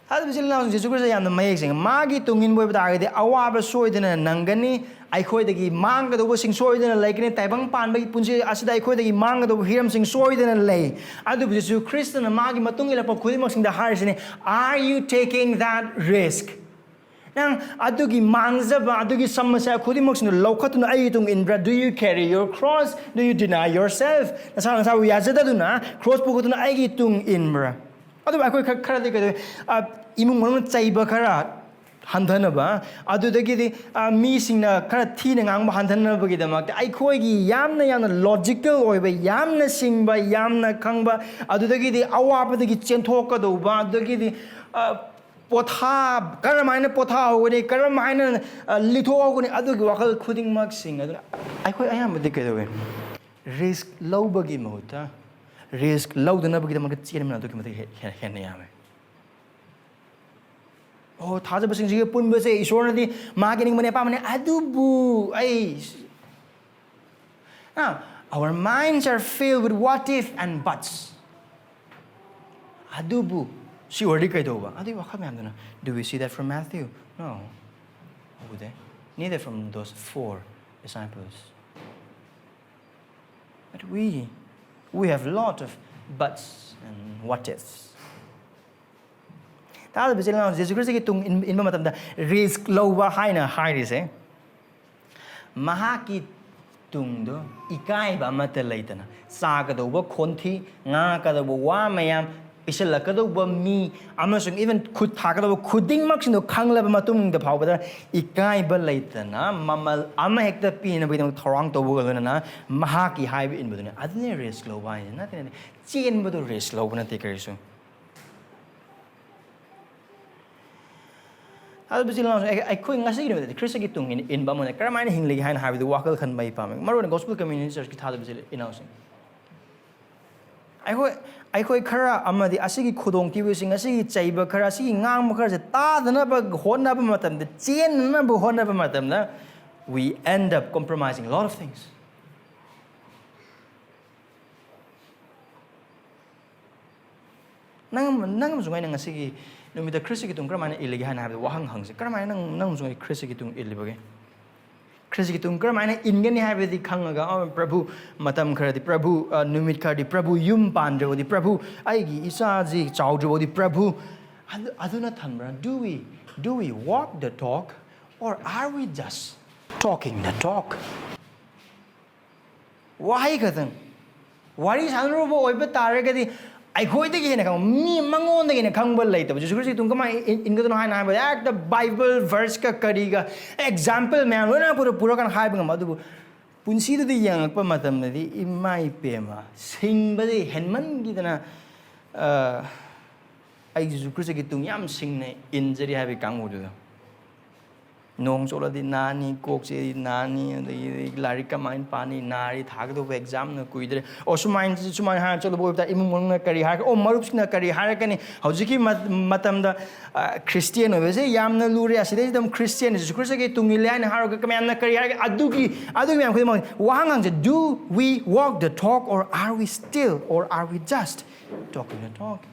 Hadu bisil Jisu Khrista yam na mayek sing magi tungin boy bata ge awaba soidena nangani I khoi dagi mang do sing soidena laikne taibang pan bai punsi asida I khoi dagi mang do hiram sing soidena lay adu Jisu Khrista na magi matung ila pa khudimok sing da harsine are you taking that risk nang adu gi mangza ba adu gi samasya khudimok sing lokhatuna ai tung in do you carry your cross do you deny yourself na sa wi azada duna cross pukutuna ai gi tung in bra adu ba khoi khara de ke imung mon chaiba khara handanaba adudagi mi singna kara thina ngang handanaba gi damak ai khoi gi yamna logical oiba yamna singba yamna khangba adudagi awapa dagi chenthok ka do ba adudagi potha karamaina potha ogni karamaina litho ogni adugi wakal khuding mak sing adu ai khoi ayam de ke do risk low bagi mota risk low dana bagi damak chenna adu ki mate hen yame Oh, taza basing sige pun base isor na di magining mane pa mane adubu ay. Now, our minds are filled with what if and buts. Adubu. Si ordi kay do ba? Adi wa kami amna. Do we see that from Matthew? No. Would neither from those 4 disciples. But we have a lot of buts and what ifs. Tao bây giờ Jisu Khrista cái tung in mà tầm risk low và high đi se. Maha cái tung đó ikai ba mà tê lấy tana. Sa cái đâu ba khôn thi nga cái đâu ba wa mayam isla cái đâu ba mi. Amasung even khud thà cái đâu ba khuding mak sin đâu khang la ba mà tung the phao ba ikai ba lấy tana. Mama ama hekta pi na ba dong thorang to ba ga na maha cái high in ba na. Adne risk low ba na tene. Chen ba do risk low na te karisu. Hadu bisil I khoi ngasi ni de Khrista gitung in ba mo ne karamai hing legi hain ha bi wakal khan bai pa maro gospel community church ki thadu bisil inausing I khoi khara amadi asigi khudong ti bising asigi chaiba khara asigi ngang ma khara se ta dana ba honna ba matam de chen na ba honna ba matam na we end up compromising a lot of things. Nang sungai nang asigi numida Khrista ki tung karamana iligi hana habda wahang hangse karamana nang sungai Khrista ki tung ilibage Khrista ki tung karamana ingani habdi khangaga Prabhu matam kharadi Prabhu numit kharadi Prabhu yum pandrawadi Prabhu aigi isaji chawdrawadi Prabhu aduna thanbra do we walk the talk or are we just talking the talk? Why kadang wari sanrobo oiba taragadi I quite again, me mangon again a kangba later, but just to come in the high act the Bible verse kariga example man when I put a purakan high madu punsi the young pamatam in my pema sing by the henman gitana I just crucifixion yam sing in the heavy kangu. Nong sola di nani, kokse nani, the larika mine pani, nari, tagdo exam no kuidre, or sumain han to the boy that immunga kari hak, or marupsna kari harakani, Hojiki matam the Christian of say Yamna Luria, Sidam Christian is crucified to Milan, Harakamana kari Aduki, Wang, do we walk the talk or are we still or are we just talking the talk?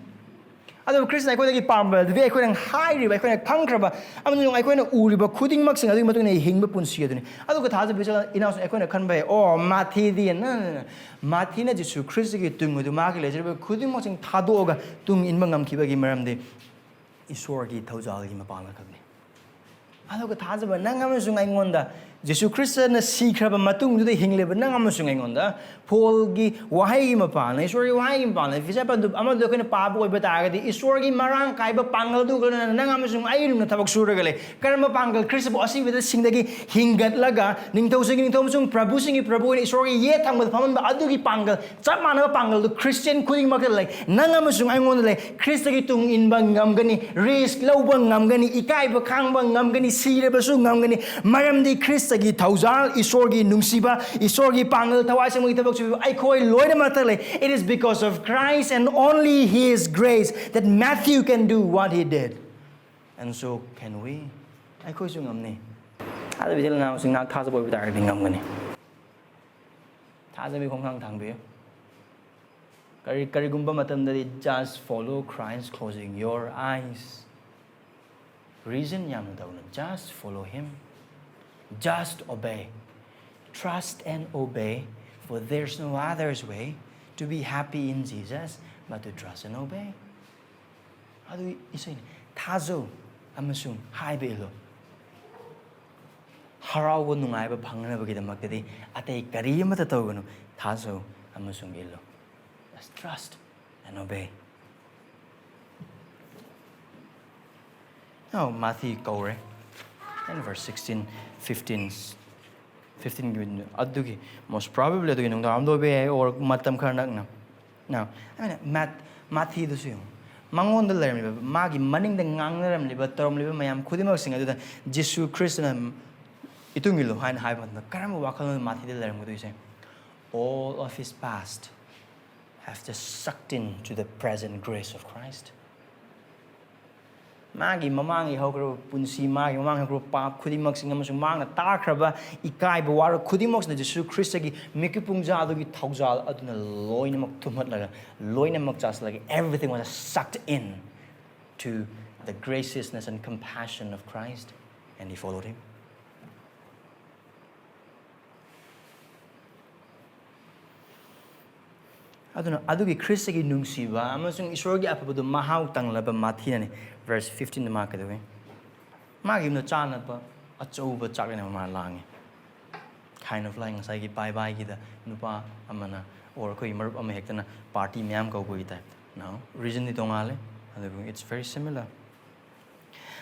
Other Christian, I couldn't pump, the way I couldn't hide it, I couldn't conquer, but I mean, I couldn't Uriba, couldn't max and I didn't hing the punsi. I look at how the visual in house, I couldn't convey, or Mati, no, Martina Jisu Khrista tung with the market, but couldn't much in Tadoga, tung in Mangam Kibagi Maramde, Isorgi Tozal in Mapana. I look at Hazaba, Nangamasung, I wonder, Jisu Khrista na secret matung the hingle, but Nangamasung on the Polgi, Wahim upon, Isori Wahim upon, if it's happened to Amado in a pabo, but I the Isorgi Marang, Kaiba Pangal, and Nangamasung, I am the Tabak Suragale, Karama Pangal, Christopasi with the Singdagi, Hingat Laga, Ninto singing Tomsung, Prabusing, Prabu, Isori yet, and with Paman Adugi Pangal, Sapmana Pangal, the Christian cooling market like Nangamasung, I want to like Christagitung in Bangamgani, Risk, Lobang Namgani, Ikaiba Kambang Namgani, Sira Basung Namgani, Maram de Christa. Tauzal, Isorgi Nungsiba, Isorgi Pangal, Tawasam, I call it is because of Christ and only His grace that Matthew can do what he did. And so can we. I call you Namni. How do we tell now? Sing not Tazabo with our Dingam. Tazabi Hong Tangbi. Karigumba Matam that just follow Christ, closing your eyes. Reason Yamadona, just follow Him. Just obey. Trust and obey, for there's no other's way to be happy in Jesus but to trust and obey. How do we say? Tazo amasung hai belo. Haraw nungai ba phangna ba gidamak tadi atay kari mata tawgano tazo amasung ilo. Just trust and obey. Now Matthew Kore. And verse 16, 15 adugi most probably adugi nung amdo be or matam karnak na. Now, I mean Matthew do siyo. Mangon the lerm magi maning the ngang liba torom liba mayam kudimak sing adu Jisu Khrista itungilo hain hai na karam wakal Matthew the lerm do say all of his past have just sucked into the present grace of Christ. Magi mamangi hokro punsi magi mamang hokro pap khudimak sing amasung mangna takraba ikai bawar khudimak na Jisu Khrista gi mikipung jadu gi thaujal aduna loinamak tumatlaga loinamak chaslaga everything was sucked in to the graciousness and compassion of Christ and he followed him. Aduna adugi Khrista gi nungsiba amasung isor gi apabadu mahau tanglaba mathina verse 15 the mark away. Magi no chana ba achouba chaklena ma langi. Kind of like sai gi bye bye gi da nupa amana or koi marup ama hektana party myam ko go type. No, reason ni tongale. It's very similar.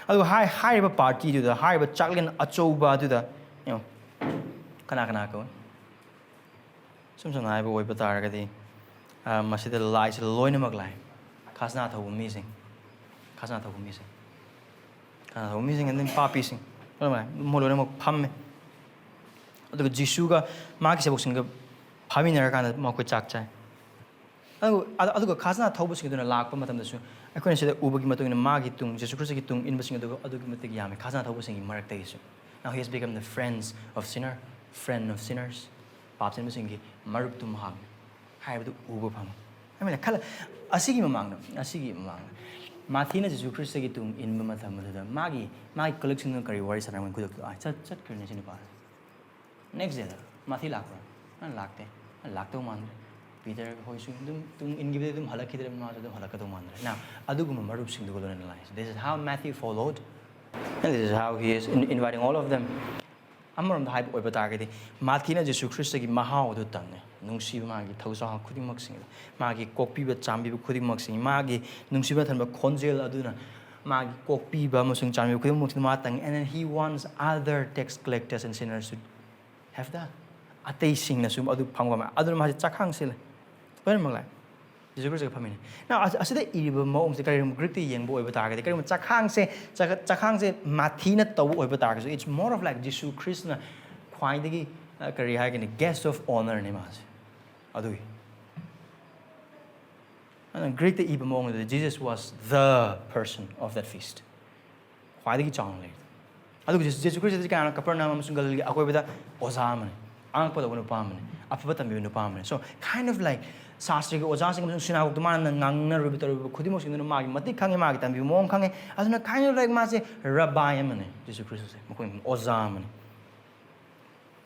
Adu high ba party to the high ba chaklen achouba to the kana ko. Sometimes I boy batar gadi masida lies loina maglai. Khasna tho amazing. Khasna tho amazing. Khasna tho amazing and then pappi sing. Molore mo phamme. Adu Jisu ga ma ki se boxing ga phamina kana mo ko chak chai. Adu khasna tho boxing duna lakpa matam da su. Akone se uba gi matong na ma gi tung Jisu Khrista gi tung in boxing adu gi matik yame khasna tho boxing gi marak ta gi su. Now he has become the friend of sinners. Paps and Musingi, Marup to Mahang. Hybrid Uber Pam. I mean, a color, a sigi among Martina Jisu Khrista in Mamatham, Maggie, my collection of curry worries around good. I said, in the bar. Next day, Mathi Lakpa, and Lakte, and Lacto Man, Peter Hoisum, in give them Halakidam, not the Halakato Now, Adugum Marup sing the golden lines. This is how Matthew followed, and this is how he is inviting all of them. I'm on the hype over targeting. Martina Jisu Khrista gi Mahao do Tane, Nungsi Magi, Tosa, Kudi Moxing, Magi, Kopi, but Chambi, Kudi Moxing, Magi, Nungsibat and Conjel Aduna, Magi, Kopi, Bamusung Chambi, Kudi Moxing Matang, and then he wants other tax collectors and sinners to have that. Ate sing na sum adu pangwa adu ma chakang sil. When Malay. Jisu Khrista Pamini. Now, as the evil moms, the Greek young boy with target, the Chakang say Martina to over target. So it's more of like Jisu Khrista, quite the a guest of honor in Himas. Adui. And great the evil moment that Jesus was the person of that feast. Why did he chong late? Adu Jisu Khrista is kind of Capernaum Sungal, Aqua with the Ozaman, Uncle of Pamani, Apatam Pamani. So kind of like Sastri was asking Sina Duman and Nanga Rubitor Kudimos in the Mag, Matikangi Mag, and Bimon Kangi, as a kind of like Masi Rabbi Emene, Jisu Khrista, Ozamani.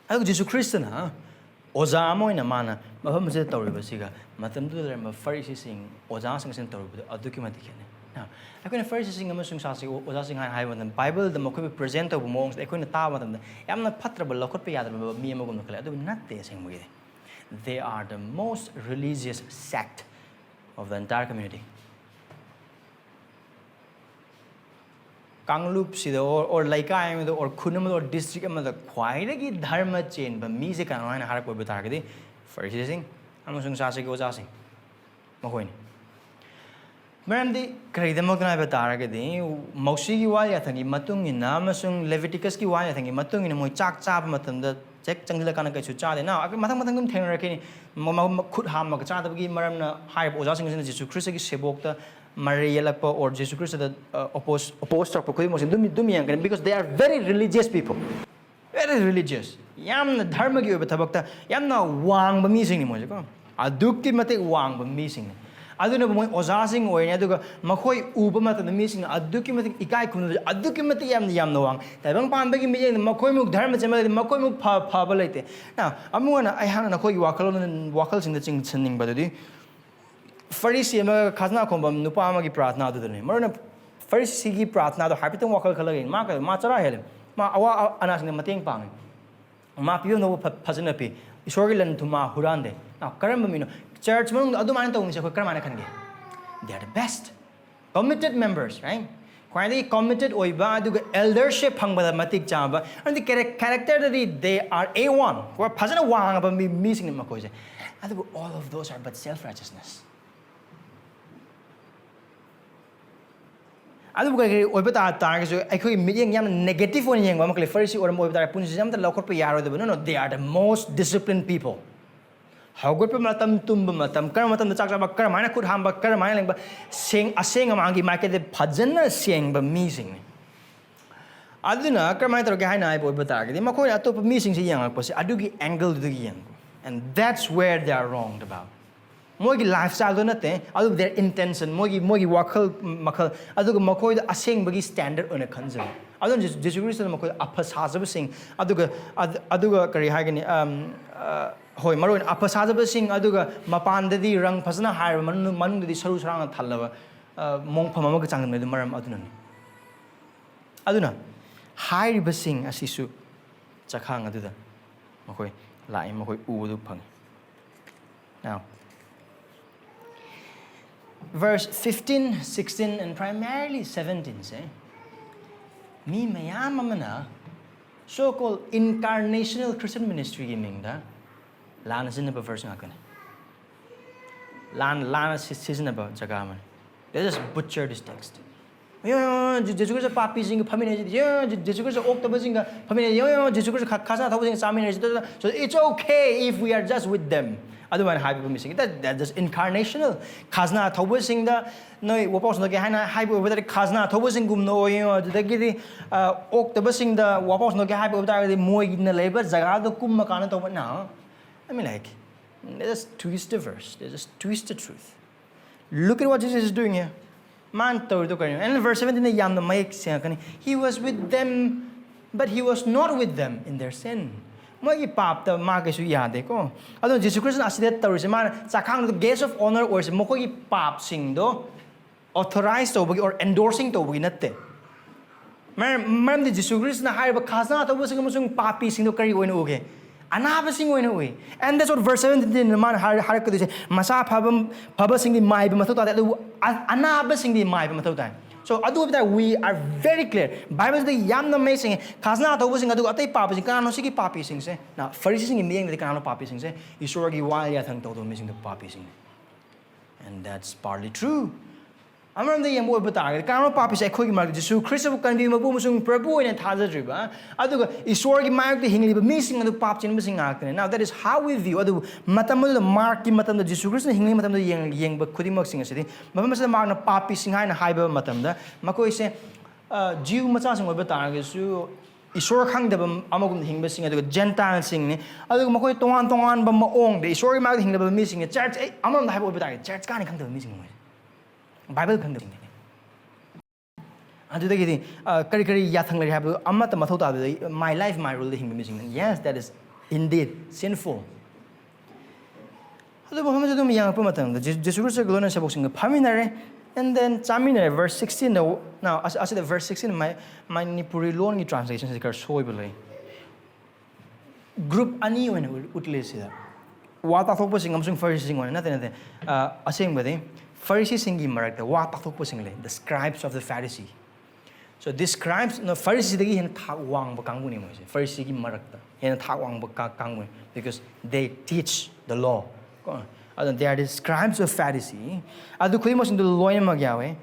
I look Jisu Khrista, Ozamo in a manner, Mahomet Toribasiga, Matam to them, Pharisee sing, Ozasing Center, a document. Now, I couldn't first sing a Muslim Sasi, Ozasing High with the Bible, the Mokobi presenter of monks, they couldn't tower them. I'm not patrable, Lokopiad, me and Mogum, I do not the same way. They are the most religious sect of the entire community. Kanglup sida or Laikai or Kunam or district the quiet dharma chain, but music and Ryan Harpo Batargadi, first sing, Amusung Sasi goes asking. Mahoin. Merandi, Kredamokana Batargadi, Moshi Wayathangi, Matung in Amasung, Leviticus Wayathangi, Matung in a Mochak Chap Matan, the Check Changla Kanaka Chuchade. Now, I Matangum Tenrakini, Mama could harm Makachata, Maram, High Ozasing in Jisu Khrista, Sebokta, Nameirakpam or Jisu Khrista that opposed to Pukning in Dumian, because they are very religious people. Very religious. Yam the Dharmagi of Tabakta, Yam now Wang Bamising Mojako. A dukti mate Wang Bamising. I don't know when Ozasing or any other Makoi Ubamat and the missing a document Ikaikun, a document Yam no one. The Bang Pambagi million, Makoimuk Dharma, the Makoimuk Pabalate. Now, I'm one I have a Koi Wakal and Wakals in the Ching sending, but the Pharisee Kazna Kombam, Nupamagi Pratna to the name. Marna Pharisee Pratna, the Hapitan Wakal Kalagin, Maka, Matara Helim, Ma Anas and Mating Pang. Mapio no Pazanapi, Shorgilan to Ma Hurande. Now, Karamamino. Church, they are the best. Committed members, right? Quite committed oiba eldership matik jamba and the character that they are A1. Who pasana wang about me missing in Makoise. All of those are but self-righteousness. I look like Obata targets, I could meeting young negative one young Pharisee or more that Punjam the local Piaro. No, they are the most disciplined people. How good Matam Tumbumatam, Karamatam the Chakra Karamana could hamba Karamalang, but sing a sing among the market the Padzana sing but missing. Aduna, Karamata Gaina, Bobatag, the Makoya top of missing the young, Adugi angle to the young. And that's where they are wronged about. Mogi lifestyle donate, Adu their intention, Mogi Wakal Makal, Adu Makoy the Asing Bagi standard on a concern. I don't just disagree with Makoy Apas Hazab sing, Aduga Karihagan. Hoy Maroon Apasada sing Aduga Mapandadi Rang Pasana Hire Manu the Sarusrang Talava Monk Pamaka with the Maram Adunan. Aduna High Basing Asisu Chakang Aduda Makoy Lai Makoy Udu Pang. Now verse 15, 16 and primarily 17 say Mi Mayamamana so-called incarnational Christian ministry gaming da Lana is in the version. Lana is about Jagaman. They just butcher this text. Jisu Khrista pappi sing Paminage, Jisu Khrista Octobusing Paminage, Jisu Khrista Casa, so it's okay if we are just with them. Otherwise, high people missing. That's just incarnational. Khazna Tobusing the no Wapos no Gahana, high over the Khazna Tobusing Gum no, the Giddy Oak the Bussing the Wapos no Gahai over the Moy in the labor, Zagado Kumakana over now. I mean, like, they just twist the verse, they just twist the truth. Look at what Jesus is doing here. Man told the and in verse 17, the Yam Mike he was with them, but he was not with them in their sin. Magi pap the Marcus Yade ko. I don't Jisu Khrista as that Taurus man, Sakang the guest of honor or Mokogi pap sing do authorized to or endorsing to win at the Mam the Jisu Khrista hire a Kazana was a pappi sing to carry when okay. Another sing when away. And that's what verse 17 the man Haraka say, Masa Pabba sing the Mai Matota, another sing the Mai Matota. So adu that we are very clear. Bible the yam amazing. Khazna to sing adu atay papi sing kanano sigi papi sing se. Now Pharisee sing in the end the kanano papi sing se. Isorgi wal ya thang to missing the papi sing. And that's partly true. I remember the yam wo bata kanano papi se khoi mark Jisu Khrista kan bi mabu musung prabu in thaza driba. Adu isorgi mark the hingli missing adu pap chin missing akne. Now that is how we view adu matam the mark ki matam the Jisu Khrista hingli matam the yang ba khudi mak sing se. Mabam sa mark na papi sing hai na hai ba matam da makoi se jiu macha sing wo bata ga su isor khang da bam amagum hingba sing adu gentile sing ne adu makoi tongan ba maong de isor mark hingda ba missing church amam da hai bo bata church ka ni khang da missing Bible can do it. And today, my life, my rule, missing. Yes, that is indeed sinful. And then, verse 16. Now, as I said, verse 16, my Manipur long translation is called Group ani when utilize that. What I thought I'm saying first sing one, nothing. I saying with him. Pharisees sing marakta wa pathok po single the scribes of the Pharisee. So the scribes no Pharisees dagi hen thak wang ba kangbu ni mo se Pharisee gi marakta hen thak wang ba kangbu because they teach the law. They are the scribes of Pharisee. Adu khoi mo sing the law ma gyawe.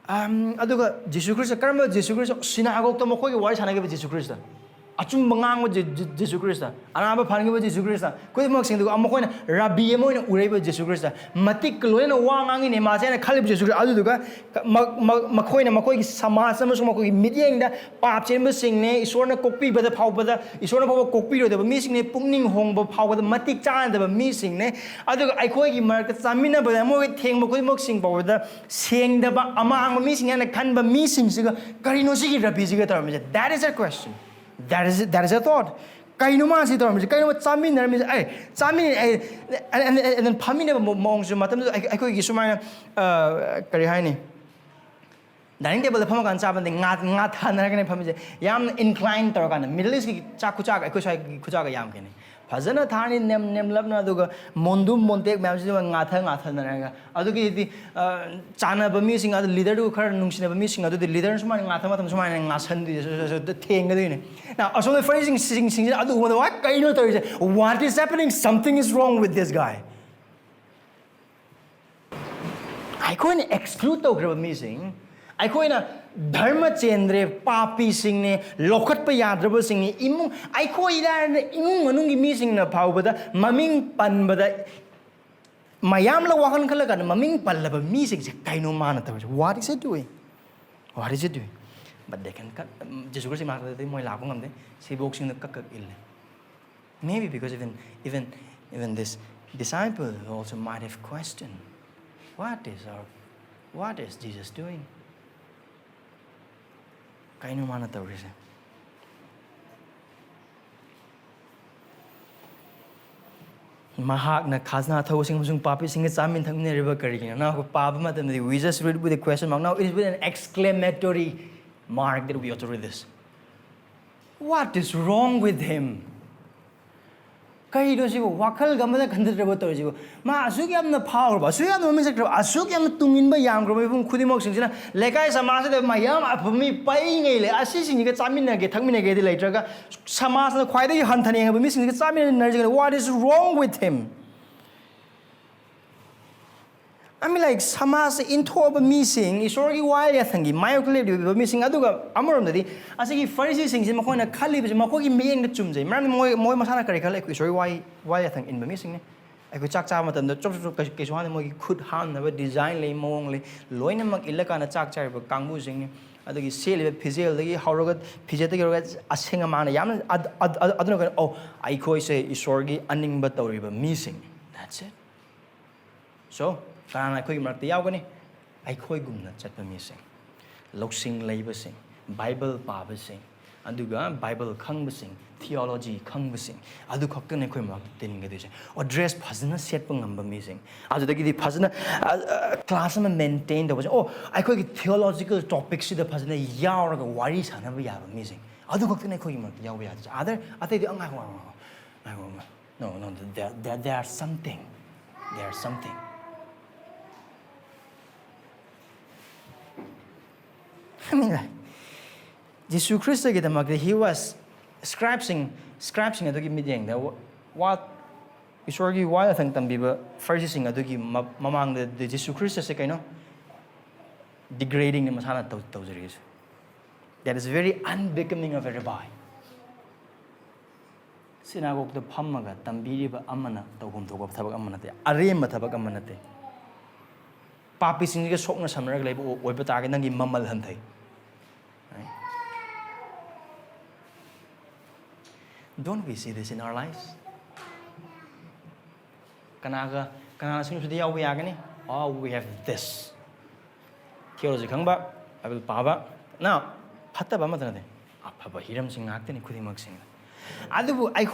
Adu ga Jisu Khrista karma Jisu Khrista synagogue to mo khoi gi wari sana ge Jisu Khrista. Achum bangang mo Jisu Khrista. Anaba phangi mo Jisu Khrista. Koi mak sing du amokoina rabbi mo na urei bo Jisu Khrista. Matik loina wangangi ne ma sena khalib Jisu Khrista adu duga makoina makoi gi samaj amsung makoi midyeng da pap chen mo sing ne isor na kokpi bada phau bada isor na phau kokpi ro da mi sing ne pukning hong ba phau bada matik chan da mi sing ne adu ai khoi gi mar ka chamina ba mo theng mo koi mok sing ba da seng da ba amang mi sing na khan ba mi sing siga karino sigi rabbi siga tar mi that is a question. That is a thought. Kainuma si tor mi kainuma chamin na mi ai chamin and then phamin na mong su matam ai koi gi sumai kari hai ni dining table the phama kan cha ban de nga than na kan phami je yam inclined tor kan middle east gi cha khu cha ai koi sai khu cha ga yam ke ni phajana thani nem lab na du ga mondum montek ma'am si nga tha na ga adu gi chana ba mi sing adu leader du khar nung sin ba mi sing adu the leader sumai nga tha matam sumai nga san di the theng ga ni now also the phrasing sing adu what kaino tor what is happening something is wrong with this guy I couldn't exclude the grab missing I couldn't dharma cendre papi singne lokat pa yadraba singne imung I ko ida imung manung missing na pau bada maming pan bada mayam la wakan kala kan maming pallaba missing se kaino mana ta what is it doing but they can cut Jisu Khrista ma ta moi la ko ngam de se boxing na kak ille maybe because even this disciple also might have questioned what is Jesus doing kaino mana ta rise mahak na khazna thau sing musung papi sing chamin thang ne riba kari na ko papa ma tam we just read with a question mark now it is with an exclamatory mark that we ought to read this what is wrong with him kai do sibo wakal gamada khandra to sibo ma asuk yamna power ba asuk yamna mi sakra asuk yamna tungin ba yam gro bum khudimok singsina lekai samaj de mayam apmi pai ngei le asi sing ga chamin na ge thangmin ge de leitraga samaj na khwai de han thani ga mi sing ga chamin na what is wrong with him I mean like samas into a missing is already wild thangi myoclip missing aduga amaram dadi asigi Pharisee sing in makona khali makogi meyeng the chumje man moy masana kari khala is already wild thang in missing I could chak chama the chop keswan mo could han never design lay mong loina mak ilaka na chak char kangbu sing adagi sel physical lagi haurogat phijete a sing amana yam aduna oh I koi say is already aning but missing that's it so Karana koi marti yaugani I koi gumna chatpa missing loksing labasing Bible pabasing aduga Bible khangbasing theology khangbasing adu khakta koi mak tening gadise or dress phazna set pa ngamba missing adudagi di phazna class ma maintain da oh I koi theological topics da phazna yauraga wari sanaba yaba missing adu khakta koi mak yawa ya other athe di angai no there are something I mean, like, Jisu Khrista he was scratching adugi mideng that what is already why I think tambiba Pharisee sing adugi mamang the Jisu Khrista se kaino degrading the masana tawjari that is very unbecoming of a rabbi synagogue the phammaga tambiriba amana tawhum thogab thabak amana te arema thabak amana te pappi sing ge sokna samrag leibo oiba ta ge nangi mamal hanthai don't we see this in our lives kana sing sudi yaw ya gani oh we have this theology khangba Bible paba now phatta ba matana de aphaba hiram sing ngak tani khudimak sing adubu ai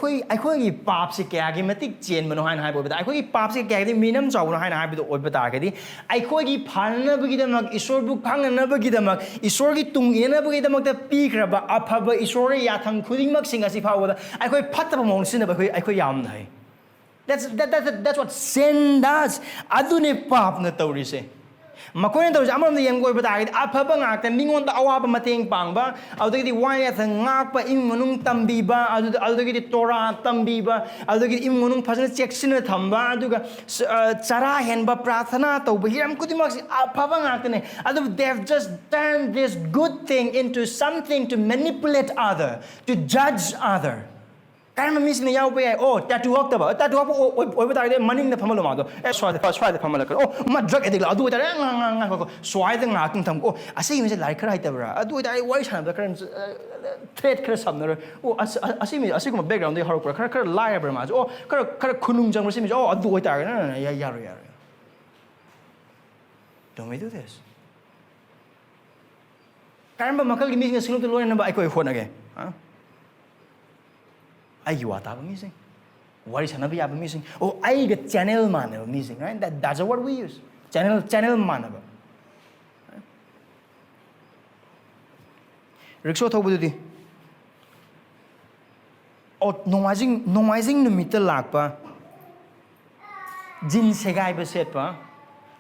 gi pap se kya gi matik chen mano hain hai boba ai gi pap se kya gi minam chaw no hain hai bi do oi bata ga di ai gi phalna ba gi da mak isor bu khangna ba gi da mak isor gi tung ina ba gi da mak ta pi khra ba aphaba isor ya thang khuding mak sing asi phawa da ai phatta ba mong sin ba ai yam nai that's what sin does adune pap na tawri se Makoy to amam the yang goy bata aphaba ngak ta mingon ta awa ba mateng pangba adagi wai at ngak pa ing manung tambi ba adagi Torah tambi ba adagi ing manung phasana section thamba aduga chara hen ba prathana to ba hiram kudimak aphaba ngak ne adu they have just turned this good thing into something to manipulate other to judge other Karma miss ni yaw pa oh tattoo hok ta ba tattoo hok oi ba ta de maning na phamalo ma do swai de phamala ka oh ma drug addict adu ta nga ko swai de nga tung tham oh asi mi se lai khara ita bra adu ta wai san da karan threat khara samna oh asi ko background de harok khara lie bra ma oh khara khunung jang si mi oh adu oi ta na ya don't we do this karma makal gi mi sing to lo na ba ai ko phone again I you are missing. What is another missing? Oh, I get channel man missing, right? That's what we use. Channel man. Rickshaw thobudi. Oh, noising no meter lakpa. Jin segai beset pa.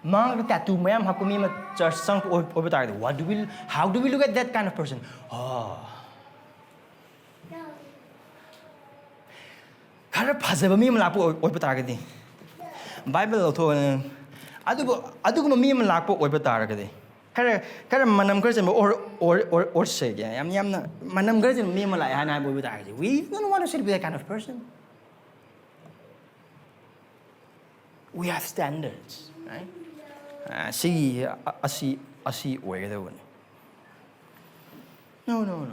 Mang tattoo mayam hakumi ma church sang over. How do we look at that kind of person? Oh. Kara phazaba mi malakpo oi pata ga di Bible tho adugo mi malakpo oi pata ga di kara manam gar jem or say ya yam na manam gar jem mi malai hana oi pata ga di we don't want to sit with that kind of person we have standards right asi oi ga da one no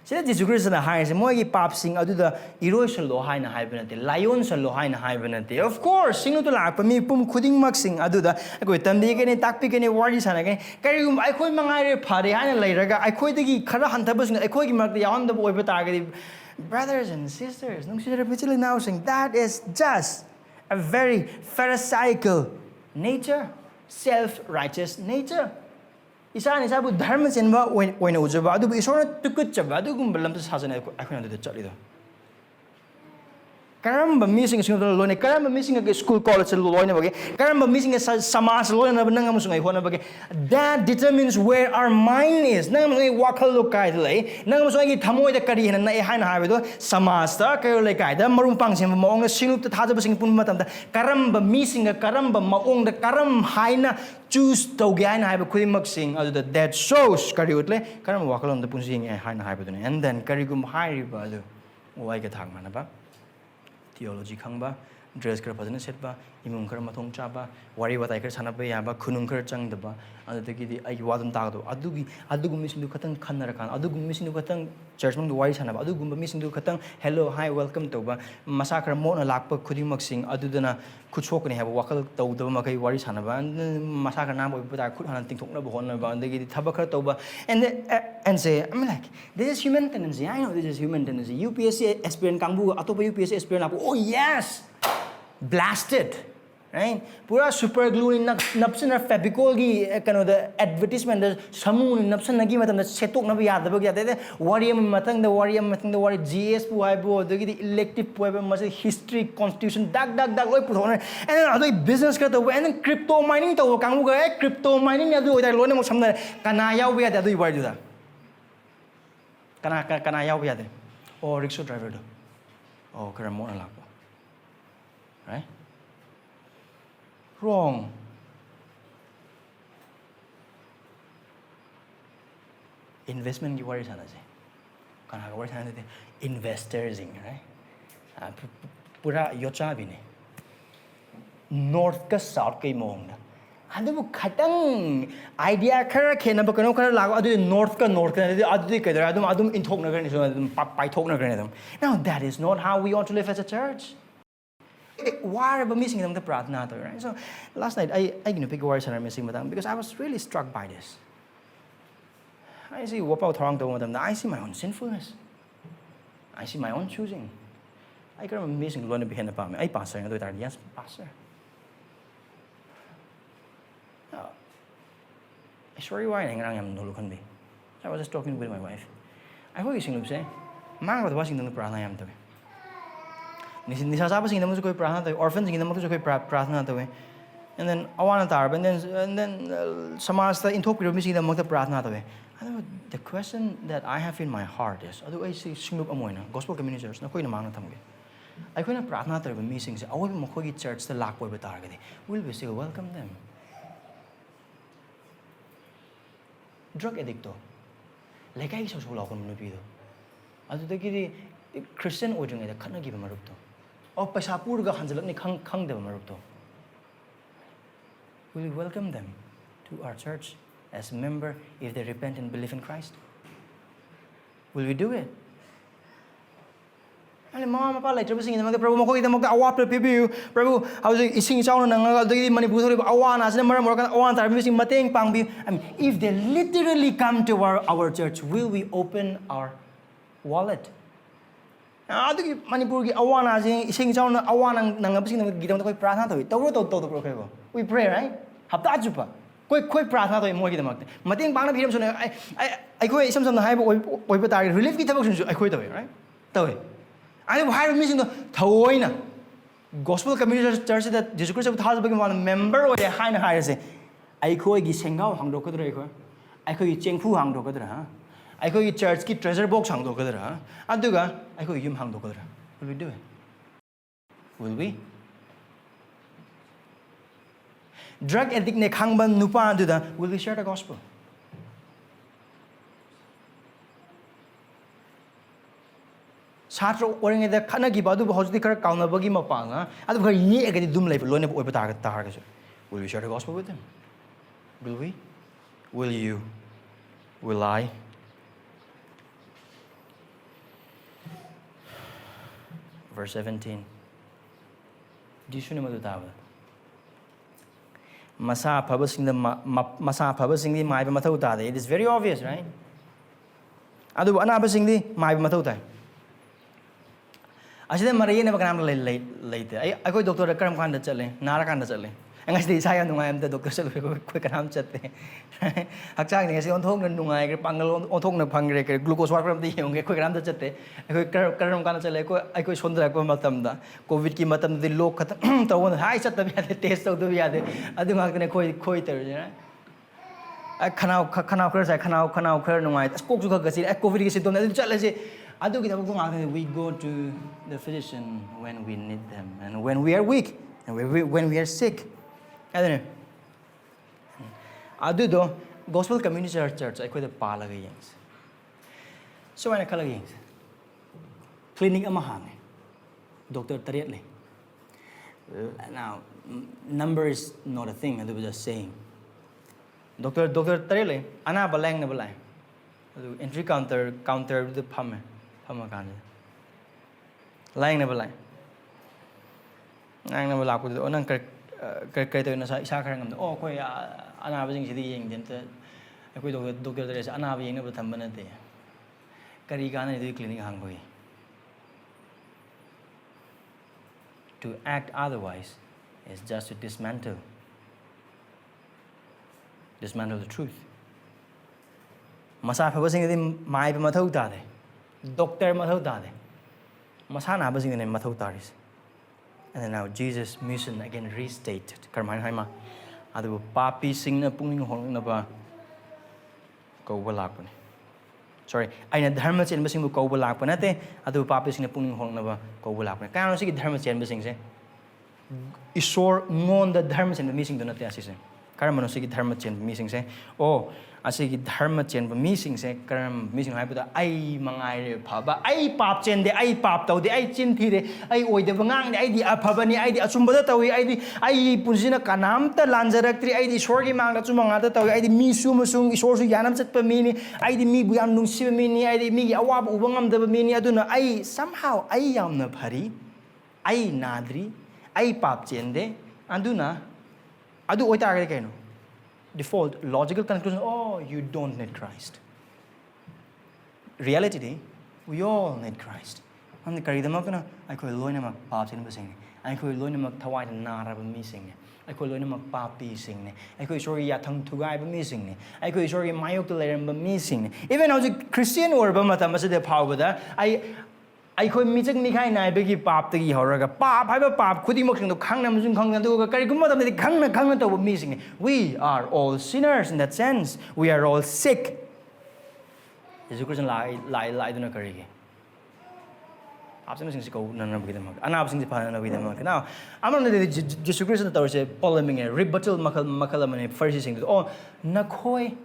Sila Jisu Khrista na high mo gi pap sing adu da erosion lo high na high benate lion sa lo high na high benate of course sing to lakpa mi pum khuding mak sing adu da akoi tambi ke ne takpi ke ne wari sana ke kari gum ai khoi mangai re phare hana leiraga ai khoi dagi khara hantabas ai khoi gi mak da yawan da oi bata ga brothers and sisters nung sila repetili now sing that is just a very pharisaical nature self-righteous nature Isa bu dharma senba oina ujaba adu isona tukut chaba adu gum balam ta sajana ai khona da chali da Karamba missing is loine, Karamba missing a school college loine, Karamba missing a samas loine of Nangamusung, that determines where our mind is. Namely, Wakalokai lay, Nangamusaki Tamoy the Kari and Nahan Havido, Samasta, Karolakai, the Marumpang, among a sinup the Tazabasing Pumatam, Karamba missing a Karamba Maong, the Karam Haina, choose Togan, I have a Kulimaxing, other than that shows Kariutle, Karam Wakalon the Punsing and Hain Hibidon, and then Karigum Hai Badu, Waika Tangmanaba. Theology khangba dress kar phajana setba imung kar mathong chaba wari watai kar sanaba yaba khunung kar changdaba adagi di ai wadam tagdo adugum mising du khatang khanara kan adugum mising du khatang church mang wari sanaba adugum mising du khatang hello hi welcome toba masa kar mona lakpa khudimak sing adudana khuchokni haba wakal tawdaba makai wari sanaba masa kar nam oiba khud hanan tingthokna bo honna ba adagi di thaba kar toba and say I'm like this is human tendency. I know this is human tendency. UPSC aspirant kangbu atopa UPSC aspirant apu oh yes blasted, right? Pura super glue in napsan or fabicol gi kano the advertisement the samun napsan nagi matam the setok na yad the yad warrium matang the warrium matang the warrior GS pu ai bo the elective pu mas history constitution dag loi pu and then other business ka to and then crypto mining to kangbu ga crypto mining adu oi lo ne mo samna kana yaw bi adu oi du da kana yaw bi adu or rickshaw driver do oh kara mo na lakpa. Right? Wrong. Investment ki wari sana se. Kana ka wari sana de investors ing, right? Pura yocha bhi ne. North ka south ka mong na. Adu khatang idea khara khena ba kano khara lago adu north ka adu ka adum inthok na garni so adum pai thok na garni. Now that is not how we ought to live as a church. Why are we missing them the pratna, right? So last night I pick words and I'm missing them because I was really struck by this. I see wapa thorang to them. I see my own sinfulness. I see my own choosing. I can remember missing one behind the palm. I pastor and do that. Yes, pastor. I swear you why I'm no look on me. I was just talking with my wife. I heard you sing say, man was watching the pratna I am doing. Nisa saba sing naman sa koi prarthana tayo, orphan sing naman sa koi prarthana tayo. And then awana tarab, and then samasta intopiro mi sing naman sa prarthana tayo. The question that I have in my heart is, ado ay si singlup amoy na gospel community church na koi namang natamge. Ay koi na prarthana tayo mi sing sa away mo koi church the lakpa ba target. Will we still welcome them? Drug addict to. Lekay sa sula ko mo pido. Ado dagi Christian ojung ay khana gi ba marup to. O pasapur ga hanjalak ni khang de marup to. Will we welcome them to our church as a member if they repent and believe in Christ? Will we do it? Ale mama pa lai trabu sing na Prabhu mako ita magka awa pibiu Prabhu how's ising chaw na nga dagi Manipur thori awa na sina maram ka awa tar mi sing mateng pang bi. I mean if they literally come to our church, will we open our wallet? Adugi Manipur ki awana sing ising chaw na awana nang ngabsing nang gidam koi prarthana to to ko we pray right hapta jupa koi prarthana to mo gidamak mateng pangna biram suna ai koi isam na haiba oi ba tar relief ki thabak sun ai koi to right to ai bu haiba missing to thoina gospel community church that Jisu Khrista thas bagi one member oi haina haise ai koi gi sengau hangdo ko dre ko ai koi chengphu hangdo ko dra ha I go church ki treasure box hang do kadra aduga I go yum hang do kadra. Will we do it? Will we? Drug addict ne khangban nupa aduda will we share the gospel? Satra oring the khana gi badu hojdi kar kauna bagi mapanga adu kar ye agadi dum lai lo ne oi bata tar ga. Will we share the gospel with them? Will we? Will you? Will I? Verse 17. Jisu ni madutawa. Masa pabasing di maiba matau ta. It is very obvious, right? Adu ana pabasing di maiba matau ta. Asida mariye ne bakanam late. Ay koi doctor karam kanda chale, nara kanda chale. Angasti saya nungai am the doctor sel ko kanam chatte hakchang ni se on thong na nungai ke pangal on thong na phangre ke glucose war pram ti yong ke ko kanam da chatte ko karam kana chale ko ai ko sondra ko matam da covid ki matam di lok khatam tawon hai chat da ya test tau da ya de adu ngak ne khoi ter na ai khanau khar sai khanau khar nungai kok su ka si covid ki symptom adu chat la se adu ki da ko ngak we go to the physician when we need them and when we are weak and when we are sick. I don't know. Adu do Gospel Community Church I could pala games. So when I call games, clinic amahang, Doctor Tariatli. Now number is not a thing. I was just saying. Doctor Tariatli, ana balang na balay. Entry counter the pama kan. Lang na balay. Lang na balak ko onang kay to na sa isa ka ngam oh ko ana ba jing sidi yeng den ta ko doctor ta sa ana ba yeng na ba tham ba na te kari ga na di clinic hang boi to act otherwise is just to dismantle the truth masa fa ba sing di mai ba ma thau ta de doctor ma thau ta de masa na ba sing ne ma thau ta ris. And then now Jesus' mission again restated. Karman haima, adu pappi singna pukning honglaknaba kouba lakpa. Sorry, aina dharma chen basing bu kouba lakpa nate adu pappi singna pukning honglaknaba kouba lakpa. Kaya ano sige dharma chen basing se? Isor ngon da dharma chen basing do nate asise. Karam ano sige dharma chen basing se? Oh, asige dharma chen basing se karam basing hai pada ai mangai re phaba ai pap chen de ai pap tau de ai chin thi de ai oi de bangang de ai di aphaba ni ai di achumba da tawi ai di ai punjina kanam ta lanjarak tri ai di ishor gi mang da chumanga da tawi ai di mi su musung ishor su yanam chat pa mi ni ai di mi bu yam nung si mi ni ai di mi gi awab ubangam da mi ni aduna ai somehow ai yam na phari ai nadri ai pap chen de aduna adu oi ta ga kaino default logical conclusion, oh, you don't need Christ. Reality, we all need Christ. I'm the Karidamaka, I call Loinamak Paps in the singing. I call Loinamak Tawai and Narab missing. I call Loinamak Papi singing. I call sorry Yatang Tugai missing. I call sorry Mayok missing. Even as a Christian or Bamatamasa de Powder, I could meet Nikai and I beg you pop the horror. Pop, have a pop, could you mock to Kangnam and Kang and do a Kariguma the Kang of missing. We are all sinners in that sense. We are all sick. Jisu Khrista lie to Nakarigi. Absent since go none with them. And absent the pan with them. Now, I'm on the Jisu Khrista that was a polemic, a rebuttal Makalam and first thing. Oh, Nakoi,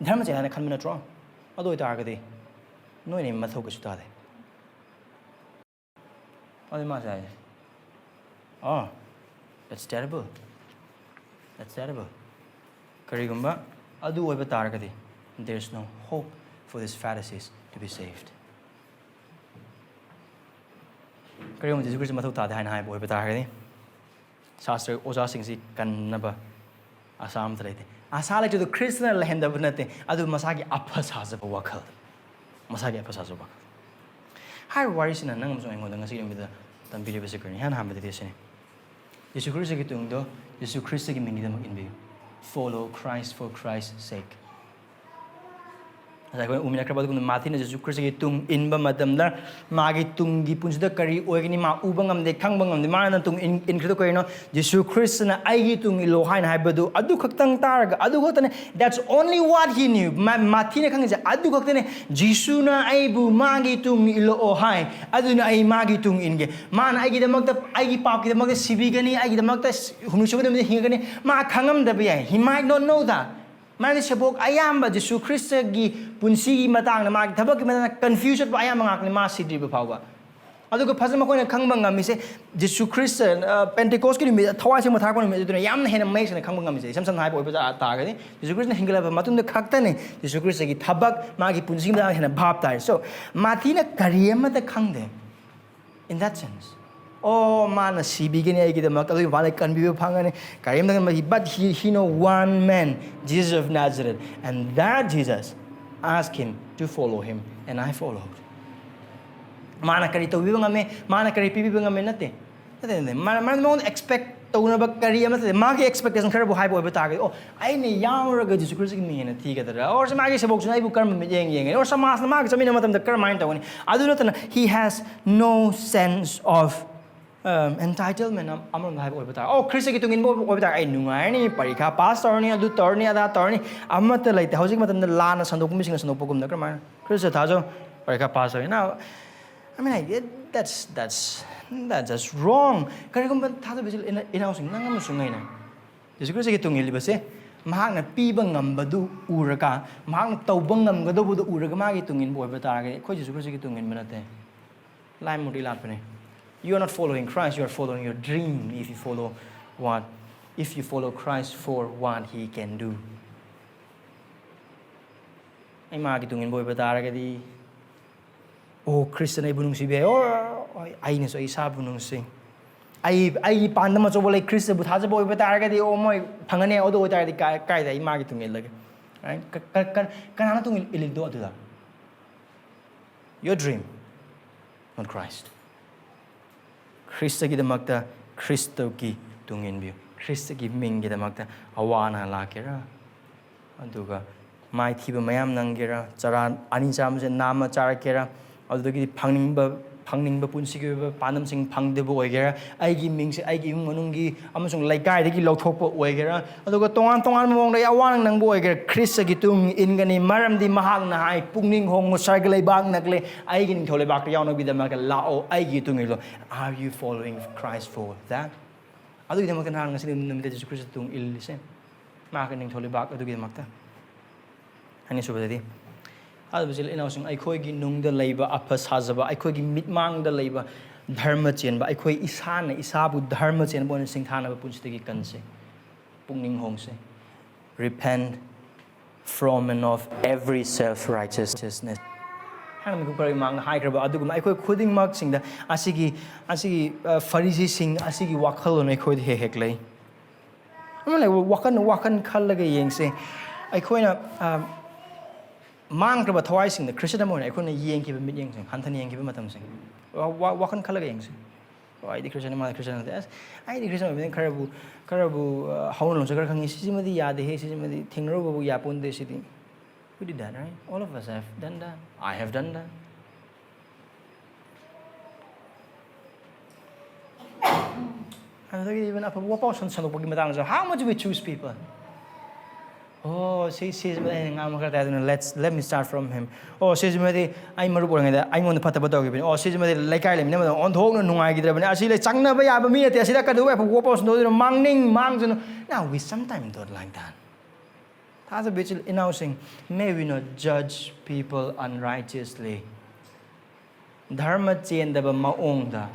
Dharmajan and a Kaminatron. Although it are no name Mathoka. Oh, that's terrible. That's terrible. Karigumba, adu oiba targadi. There's no hope for these Pharisees to be saved. Karigumba Jisu Khrista mathau ta hai oiba targadi. Sastra oja singsi kannaba asam trete. Asala to the Christian land of nate adu masagi apasasa wakal. Masagi apasasa wakal. High worries in a number of ngasi with the video basically han ham de dese Jisu Khrista ki tung do Jisu Khrista ki mini dam in be follow Christ for Christ's sake as I go Nameirakpam ko mathi na Jisu Khrista ki tung in ba madam da magi tung gi punsida kari oigni ma ubangam de khangbangam de ma na tung in khrido ko no Jisu Khrista na ai gi tung ilo hain haibadu adu khaktang targa adu gotane that's only what he knew mathi na khangja adu gotane Jisu na ai bu magi tung ilo o hai adu na ai magi tung inge ma na ai gi damak da ai gi pap gi damak da sibi gani ai gi damak da humshu da hingani ma khangam da bi he might not know that Mani sabok ayam ba Jisu Khrista gi punsi gi matang na mag thabak gi matang confusion ba ayam ngak ni ma sidri ba phawa adu ko phasama ko na khangbang ngam mi se Jisu Khrista Pentecost gi mi thawai se mathak ko mi du na yam na hena mai se na khangbang ngam mi se samsam hai bo ba ta ga ni Jisu Khrista hingala ba matung da khakta ne Jisu Khrista gi thabak ma gi punsi gi ma hena bhap tai so matina kariyama ta khangde in that sense oh man si begini ay kita mak adu wala kan bibi phangane karim da but he know one man Jesus of Nazareth and that Jesus asked him to follow him and I followed mana kari to bibi ngame mana kari pipi ngame nate mana don't expect ꯇꯧꯅꯕ ꯀꯔꯤ ꯑꯃꯇ ꯃꯥꯒꯤ expectation ꯈꯔꯕꯨ ꯍꯥꯏꯕ ꯑꯣꯏꯕ ꯇꯥꯔꯒꯗꯤ ꯑꯩꯅ ꯌꯥꯎꯔꯒ ꯖꯤꯁꯨ ꯈ꯭ꯔꯤꯁꯇꯒꯤ ꯃꯤꯡ ꯊꯤꯒꯗ꯭ꯔꯥ ꯑꯣꯔ ꯃꯥꯒꯤ ꯁꯦꯕꯣꯛꯁꯤꯅ ꯑꯩꯕꯨ ꯀꯔꯝꯕ ꯃꯤꯠꯌꯦꯡ ꯌꯦꯡꯒꯅꯤ ꯑꯣꯔ ꯁꯃꯥꯖꯅ ꯃꯥꯒ ꯆꯠꯃꯤꯟꯅꯕ ꯃꯇꯝꯗ ꯀꯔꯝꯍꯥꯏꯅ ꯇꯧꯒꯅꯤ ꯑꯗꯨ ꯅꯠꯇꯅ he has no sense of entitlement ꯑꯃꯔꯣꯝꯗ ꯍꯥꯏꯕ ꯑꯣꯏꯕ ꯇꯥꯔꯦ ꯈ꯭ꯔꯤꯁꯇꯒꯤ ꯇꯨꯡ ꯏꯟꯕ ꯑꯣꯏꯕ ꯇꯥꯔꯦ ꯑꯩ ꯅꯨꯡꯉꯥꯏꯔꯅꯤ ꯄꯔꯤꯈꯥ ꯄꯥꯁ ꯇꯧꯔꯅꯤ ꯑꯗꯨ ꯇꯧꯔꯅꯤ ꯑꯗꯥ ꯇꯧꯔꯅꯤ ꯑꯃꯠꯇ ꯂꯩꯇꯦ ꯍꯧꯖꯤꯛ ꯃꯇꯝꯗ ꯂꯥꯟꯅ ꯁꯟꯗꯣꯛꯄ ꯃꯤꯁꯤꯡꯅ ꯁꯟꯗꯣꯛꯄꯒꯨꯝꯅ ꯀꯔꯝꯍꯥꯏꯅ ꯈ꯭ꯔꯤꯁꯇ ꯊꯥꯖꯧ ꯄꯔꯤꯈꯥ ꯄꯥꯁ ꯇꯧꯔꯅꯤ now I mean that's just wrong ꯀꯔꯤꯒꯨꯝꯕ ꯊꯥꯖꯕꯁꯤ ꯏꯅꯥꯎꯁꯤꯡ ꯅꯪ ꯑꯃꯁꯨꯡ ꯑꯩꯅ ꯖꯤꯁꯨ ꯈ꯭ꯔꯤꯁꯇꯒꯤ ꯇꯨꯡ ꯏꯜꯂꯤꯕꯁꯦ ꯃꯍꯥꯛꯅ ꯄꯤꯕ ꯉꯝꯕꯗꯨ ꯎꯔꯒ ꯃꯍꯥꯛꯅ ꯇꯧꯕ ꯉꯝꯒꯗꯧꯕꯗꯨ ꯎꯔꯒ ꯃꯥꯒꯤ ꯇꯨꯡ ꯏꯟꯕ ꯑꯣꯏꯕ ꯇꯥꯔꯒꯗꯤ ꯑꯩꯈꯣꯏ ꯖꯤꯁꯨ ꯈ꯭ꯔꯤꯁꯇꯒꯤ ꯇꯨꯡ ꯏꯟꯕ ꯅꯠꯇꯦ ꯂꯥꯏ ꯃꯨꯔꯇꯤ ꯂꯥꯠꯄꯅꯦ You are not following Christ, you are following your dream if you follow Christ for what he can do. ꯑꯩ ꯃꯥꯒꯤ ꯇꯨꯡ ꯏꯟꯕ ꯑꯣꯏꯕ ꯇꯥꯔꯒꯗꯤ ꯈ꯭ꯔꯤꯁꯇꯅ ꯑꯩꯕꯨ ꯅꯨꯡꯁꯤꯕꯤ ꯑꯩꯅꯁꯨ ꯑꯩ ꯏꯁꯥꯕꯨ ꯅꯨꯡꯁꯤ ꯑꯩꯒꯤ ꯄꯥꯟꯗꯝ ꯑꯆꯧꯕ ꯂꯩ ꯈ꯭ꯔꯤꯁꯇꯕꯨ ꯊꯥꯖꯕ ꯑꯣꯏꯕ ꯇꯥꯔꯒꯗꯤ ꯃꯣꯏ ꯐꯪꯒꯅꯤ ꯑꯗꯨ ꯑꯣꯏꯇꯥꯔꯒꯗꯤ ꯀꯥꯏꯗ ꯑꯩ ꯃꯥꯒꯤ ꯇꯨꯡ ꯏꯜꯂꯒꯦ ꯀꯅꯥꯅ ꯇꯨꯡ ꯏꯜꯂꯤꯗꯣ ꯑꯗꯨꯗ Your dream, not Christ. ꯈ꯭ꯔꯤꯁꯇꯒꯤꯗꯃꯛꯇ ꯈ꯭ꯔꯤꯁꯇꯒꯤ ꯇꯨꯡ ꯏꯟꯕꯤꯌꯨ ꯈ꯭ꯔꯤꯁꯇꯒꯤ ꯃꯤꯡꯒꯤꯗꯃꯛꯇ ꯑꯋꯥ ꯑꯅꯥ ꯂꯥꯛꯀꯦꯔꯥ ꯑꯗꯨꯒ ꯃꯥꯏꯊꯤꯕ ꯃꯌꯥꯝ ꯅꯪꯒꯦꯔꯥ ꯆꯔꯥ ꯑꯅꯤ ꯆꯥꯝꯃꯁꯦ ꯅꯥꯝꯃ ꯆꯥꯔꯛꯀꯦꯔꯥ ꯑꯗꯨꯗꯒꯤꯗꯤ ꯐꯪꯅꯤꯡꯕ ꯄꯨꯟꯁꯤꯒꯤ ꯑꯣꯏꯕ ꯄꯥꯟꯗꯝꯁꯤꯡ ꯐꯪꯗꯕ ꯑꯣꯏꯒꯦꯔꯥ ꯑꯩꯒꯤ ꯃꯤꯡꯁꯦ ꯑꯩꯒꯤ ꯏꯃꯨꯡ ꯃꯅꯨꯡꯒꯤ ꯑꯃꯁꯨꯡ ꯂꯩꯀꯥꯏꯗꯒꯤ ꯂꯧꯊꯣꯛꯄ ꯑꯣꯏꯒꯦꯔꯥ ꯑꯗꯨꯒ ꯇꯣꯉꯥꯟ ꯇꯣꯉꯥꯟꯕ ꯃꯑꯣꯡꯗ ꯑꯋꯥ ꯅꯪꯕ ꯑꯣꯏꯒꯦꯔꯥ ꯈ꯭ꯔꯤꯁꯇꯒꯤ ꯇꯨꯡ ꯏꯟꯒꯅꯤ ꯃꯔꯝꯗꯤ ꯃꯍꯥꯛꯅ ꯍꯥꯏ ꯄꯨꯛꯅꯤꯡ ꯍꯣꯡꯉꯨ ꯁꯔꯒ ꯂꯩꯕꯥꯛ ꯅꯛꯂꯦ ꯑꯩꯒꯤ ꯅꯤꯡꯊꯧ ꯂꯩꯕꯥꯛꯇ ꯌꯥꯎꯅꯕꯒꯤꯗꯃꯛꯇ ꯂꯥꯛꯑꯣ ꯑꯩꯒꯤ ꯇꯨꯡ ꯏꯜꯂꯣ Are you following Christ for that? ꯑꯗꯨꯒꯤꯗꯃꯛꯇ ꯅꯍꯥꯟ ꯉꯁꯤ ꯅꯨꯃꯤꯠꯇ ꯖꯤꯁꯨ ꯈ꯭ꯔꯤꯁꯇ ꯇꯨꯡ ꯏꯜꯂꯤꯁꯦ ꯃꯍꯥꯛꯀꯤ ꯅꯤꯡꯊꯧ ꯂꯩꯕꯥꯛ ꯑꯗꯨꯒꯤꯗꯃꯛꯇ ꯑꯅꯤꯁꯨꯕꯗꯗꯤ ꯑꯗꯨꯕꯨ ꯏꯅꯥꯎꯁꯤꯡ ꯑꯩꯈꯣꯏꯒꯤ ꯅꯨꯡꯗ ꯂꯩꯕ ꯑꯐ ꯁꯥꯖꯕ ꯑꯩꯈꯣꯏꯒꯤ ꯃꯤꯠꯃꯥꯡꯗ ꯂꯩꯕ ꯙꯔꯃ ꯆꯦꯟꯕ ꯑꯩꯈꯣꯏ ꯏꯁꯥꯅ ꯏꯁꯥꯕꯨ ꯙꯔꯃ ꯆꯦꯟꯕ ꯑꯣꯏꯅ ꯁꯤꯡꯊꯥꯅꯕ ꯄꯨꯟꯁꯤꯗꯒꯤ ꯀꯟꯁꯦ ꯄꯨꯛꯅꯤꯡ ꯍꯣꯡꯁꯦ repent from and of every self-righteousness ꯍꯥꯏꯅ ꯃꯤꯀꯨꯞ ꯈꯔꯒꯤ ꯃꯥꯡꯗ ꯍꯥꯏꯈ꯭ꯔꯕ ꯑꯗꯨꯒꯨꯝꯕ ꯑꯩꯈꯣꯏ ꯈꯨꯗꯤꯡꯃꯛꯁꯤꯡꯗ ꯑꯁꯤꯒꯤ ꯐꯔꯤꯁꯤꯁꯤꯡ ꯑꯁꯤꯒꯤ ꯋꯥꯈꯜꯂꯣꯟ ꯑꯩꯈꯣꯏꯗ ꯍꯦꯛ ꯂꯩ ꯋꯥꯈꯜ ꯈꯜꯂꯒ ꯌꯦꯡꯁꯦ ꯑꯩꯈꯣꯏꯅ ꯃꯥꯡꯈ꯭ꯔꯕ ꯊꯋꯥꯏꯁꯤꯡꯗ ꯈ꯭ꯔꯤꯁꯇꯟ ꯑꯃ ꯑꯣꯏꯅ ꯑꯩꯈꯣꯏꯅ ꯌꯦꯡꯈꯤꯕ ꯃꯤꯠꯌꯦꯡꯁꯤꯡ ꯍꯟꯊꯅ ꯌꯦꯡꯈꯤꯕ ꯃꯇꯝꯁꯤꯡ ꯋꯥꯈꯜ ꯈꯜꯂꯒ ꯌꯦꯡꯁꯦ ꯑꯩꯗꯤ ꯈ꯭ꯔꯤꯁꯇꯟ ꯃꯥꯗꯤ ꯈ꯭ꯔꯤꯁꯇꯟ ꯅꯠꯇꯦ ꯑꯩꯗꯤ ꯈ꯭ꯔꯤꯁꯇꯟ ꯑꯣꯏꯕꯅꯤꯅ ꯈꯔꯕꯨ ꯍꯧꯅ ꯂꯣꯟꯆꯠ ꯈꯔ ꯈꯪꯉꯤ ꯁꯤꯃꯗꯤ ꯌꯥꯗꯦꯍꯦ ꯁꯤꯃꯗꯤ ꯊꯦꯡꯅꯔꯨꯕꯕꯨ ꯌꯥꯄꯣꯟꯗꯦ ꯁꯤꯗꯤ We did that, right? All of us have done that. I have done that. Even if we walk on some how much do we choose people? Let me start from him. I'm on the Patabato. Like I am on the whole Nungai. I see like Changnaba Yabami, I see that I do have a walk on Now we sometimes don't like that. As a bit announcing, may we not judge people unrighteously. Dharma chendaba maongda.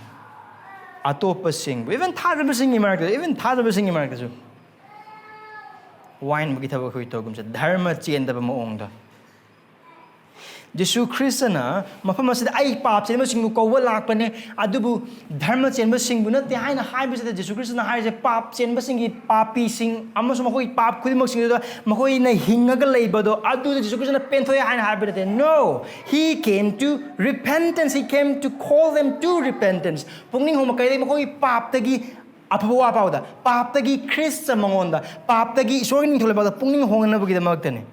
Atopa sing. Even Tadaba sing America. Wine magitaba huitogum said Dharma chendaba maongda. Jisu Khrista na mapamasida ay pap chen sing kouba lakpa adubu dharma chen sing buna ti haina haibu sa Jisu Khrista na haise pap chen sing pappi sing amaso makoi pap khudimok sing do makoi na hingaga leibado adu Jisu Khrista na penthoi haina haibu te no he came to repentance he came to call them to repentance pungning hom kai makoi pap tagi apawa pauda pap tagi Khrista mangonda pap tagi iswagin tholeba pungning hongna bagi damaktani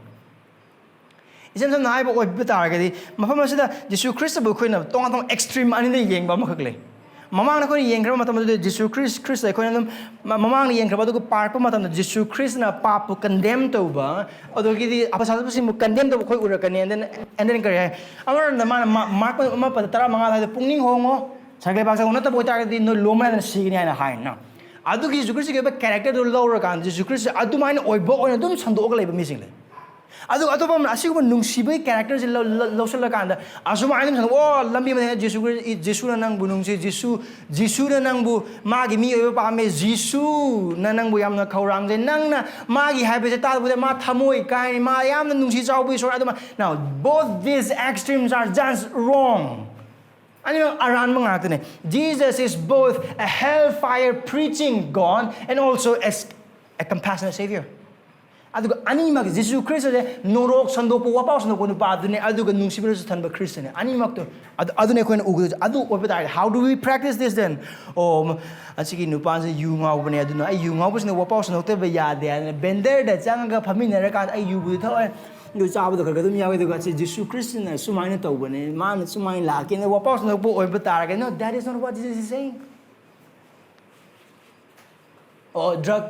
Isn't it nice? But target, Mahamasida, Jisu Khrista book in a tong extreme and the yang Bamakle. Mamma Yangram, Jisu Khrista, Mamma Yankrabado Park, Jisu Khrista, Papa condemned over, although the Apostle condemned the Huracan and then career. I learned the man Mark Taramanga, the Punging Homo, Sagabasa, not about targeting no Loma and Signa and High now. I do Jisu Khrista give a character to lower account, Jisu Khrista, I do mine or boy and do some dog labor missingly. Adopam asigo nungsibai characters losala kanda asuma anim sang oh lambi ma Jisu na nang bunung si Jisu na nang bu magi mi oiba pa me Jisu na nang bu yamna khaurang je nang na magi haibe je ta bu ma thamoi kai ma yamna nungsi chau bu sor aduma now both these extremes are just wrong Jesus is both a hellfire preaching God and also a compassionate Savior. aduga animak Jisu Khrista je norok sandok po wapau sandok nu pa adune aduga nungsibir su thanba Khrista ne animak to adune koina ugu adu oibata how do we practice this then oh asigi nupan se yu ngau bane aduna ai yu ngau bsne wapau sandok te ba ya de bender da changa phamina ra ka ai yu bu tho yu chabu do ka dum yawe do ka Jisu Khrista na sumaina to bane man sumaina la ke ne wapau sandok po oibata ra no that is not what Jesus is saying. Oh drug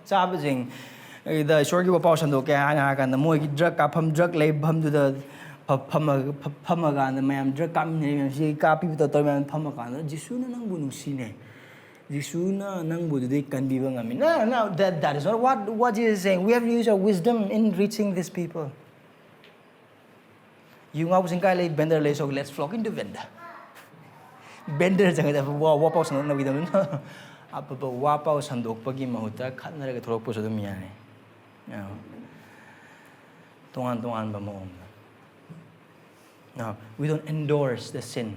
chabajing the short give pause and okay and the more drug up drug lab hum to the pamagan the man drug come she copy with the toyman pamagan Jisuna nang bunung sine Jisuna nang budu they can be wrong. I mean no that is not what Jesus is saying. We have to use our wisdom in reaching these people. You know was in Kyle Bender so let's flock into Bender. Bender wapau sandok na bidam apa wapau sandok pagi mahuta khatna ga throk po sadum yani. Tongan ba mo. Now, we don't endorse the sin,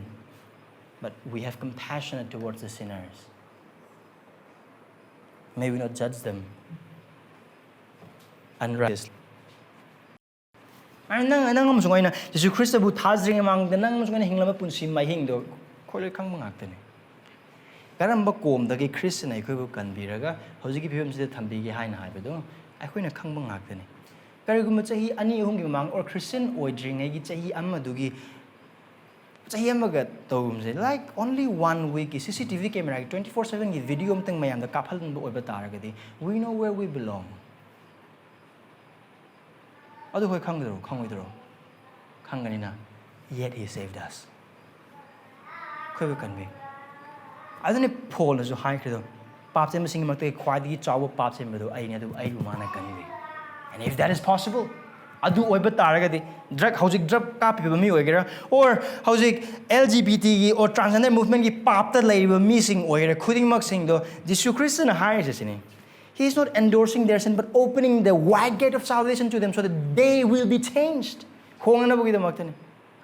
but we have compassion towards the sinners. May we not judge them unrighteously. Nang amusong na Jisu Khrista bu thazring amang nang amusong na hinglama punsi mai hingdo khole khang mangak tane. Karamba kom da gi Christian ai khoi bu kanbiraga hojigi phibam sida thambi gi haina haibedo akhoi na khang mangak tane. Kariguma chahi ani ahum gi mang or Christian oidring ai gi chahi amadugi chahi amaga tawum like only 1 week CCTV camera 24/7 gi video amtang mayam da kaphal bu oiba taragadi we know where we belong. Adu hoi khangdro khangwidro khanganina yet he saved us. Khoi bu kanbi adune Paul na jo hai khredo pap sem sing makte khwadi chawa pap sem do ai ne do ai mana kanbi. And if that is possible, adu oiba taragadi drug housing drug ka piba mi oigera or housing LGBT or transgender movement gi pap ta leiba mi sing oigera khuding mak sing do Jisu Khrista na hire sini. He is not endorsing their sin but opening the wide gate of salvation to them so that they will be changed. Khongana bugi da maktani.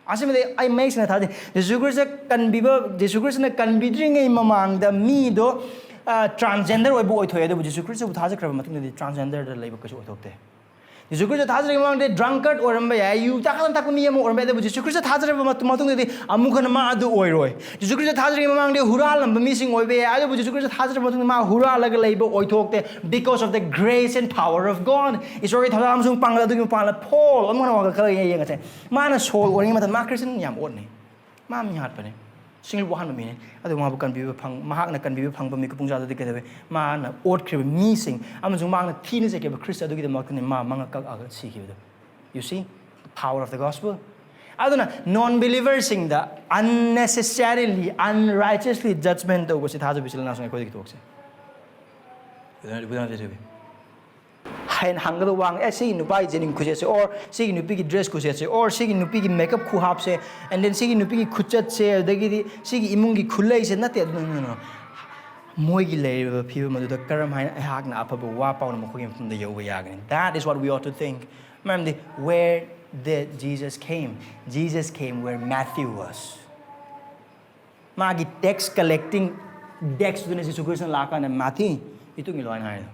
Asimde I makes na thadi Jisu Khrista kan biba Jisu Khrista na kan bidring ei mamang da mi do transgender oibu oithoi da Jisu Khrista bu thaja kraba matung de transgender da leiba kasu othokte. Jisu Khrista thazari among the drunkard or you takan takuni or better Jisu Khrista thazari matung the amukan ma adu oiroi. Jisu Khrista thazari among the hural and missing oibe I would Jisu Khrista thazari matung ma hural like a labor oitokte because of the grace and power of God. It's already Hamsung Pangla doing Pala Paul. I'm going to say man a soul or him at the Mackerson yam ordinary. Mammy happening. Single 100 minute. Other one can be pung, Mahana can be pung, but make a punja together. Man, old crib missing. Amazon man, teenage like a Christa do get the mountain in Ma Manga see you. You see the power of the gospel? I don't know, non believers sing the unnecessarily, unrighteously judgment over it has a visual national equality talks. We don't have to do it. And hangal wang see no buy jening kujese or see no pigi dress kujese or see no pigi makeup kuhapse and then see no pigi kuchat se dagi see imungi khulai se nate no moigi le people madu karam hain hak na apabu wa paw na mokhim from the yoga yagan. That is what we ought to think. Remember where did Jesus came? Jesus came where Matthew was. Magi tax collecting dex dune Jisu Khrista laka na Matthew itu ngiloin hain.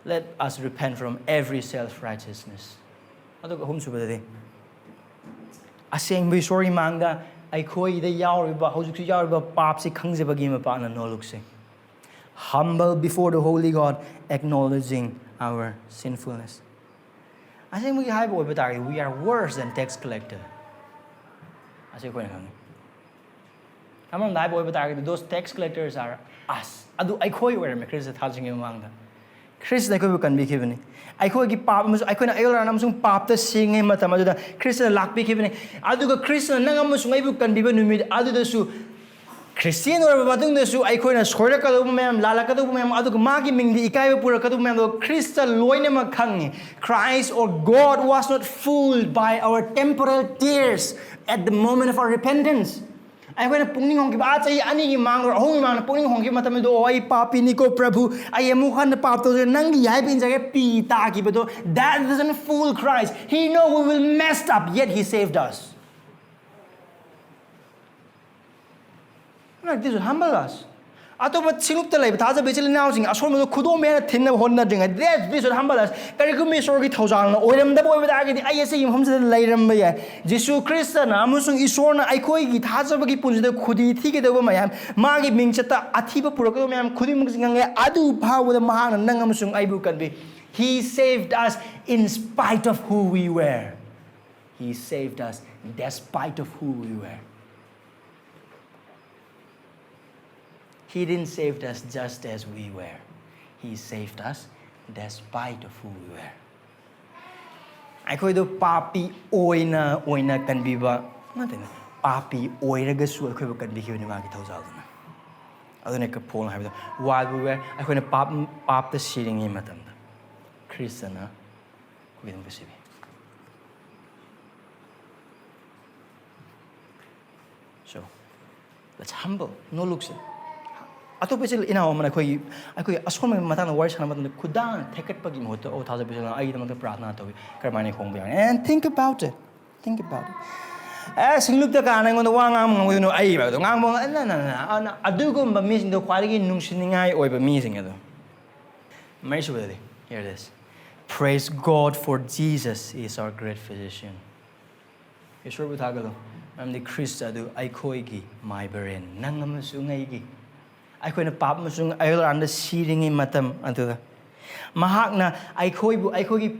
Let us repent from every self-righteousness. Asing be sorry manga I koi the yauriba hosuk yauriba papsi kangziba gima partner no looks. Humble before the holy God, acknowledging our sinfulness. I think we are worse than tax collector. I say come on, those tax collectors are us. Adu I koi where me Christ thajing among them. Christ na ko kan bi kibani. I koi gi pap mas I koi na ayol nam sung pap ta sing ma ta ma da Christ na lak bi kibani. Adu ga Christ na ngam sung ai bu kan bi ba numid adu da su Christian or ba dung da su I koi na skhora ka do mem lala ka do mem adu ga ma gi ming di ikai pura ka do mem do Christ loine ma khang. Christ or God was not fooled by our temporal tears at the moment of our repentance. I went a pukning hong ba chai ani mang or hong mang pukning hong matam do ai pappi ni ko prabhu I am mukhan na pap to nang yai bin jage pi ta ki do that doesn't fool Christ. He know we will messed up yet he saved us. Like this will humble us. Atoba Sinupta Lab, Taza Bichil announcing, a sort of Kudome, Tin of Honda, this would humble us. Karikumi Sorgi Tozan, or them the boy with Agadi, I see him from the later Maya. Jisu Khrista, Amusung Isona, Ikoi, Tazabaki Punja, Kudi, ticket over my Magi Minchata, Atiba Program, Kudim, Adu power with the Mahan and Nangamusung Ibu can be. He saved us in spite of who we were. He saved us despite of who we were. He didn't save us just as we were. He saved us despite of who we were. Aikoido pappi oina can be ba pappi oiraga su aikoibo can be here in magi thousand. Adone ka pol ha while we were aikoina pap the sitting in matam Christiana with him. So let's humble, no looks. Atopicil in our man, I could assume Matana words and Kudan, take it Pagim Hoto, or Tazabizil, I don't Pratna to Carmine Hombian. And think about it. Think about it. As you look the gun on the one arm, we know I do go by missing the quality nuncing I or by missing it. Mercifully, here it is. Praise God for Jesus is our great physician. You sure with Tagalo? I'm the Khrista do Ikoigi, maibarenni, Nangamusungaigi. I couldn't pop Musung, I will under seating in Matam until the Mahakna, I could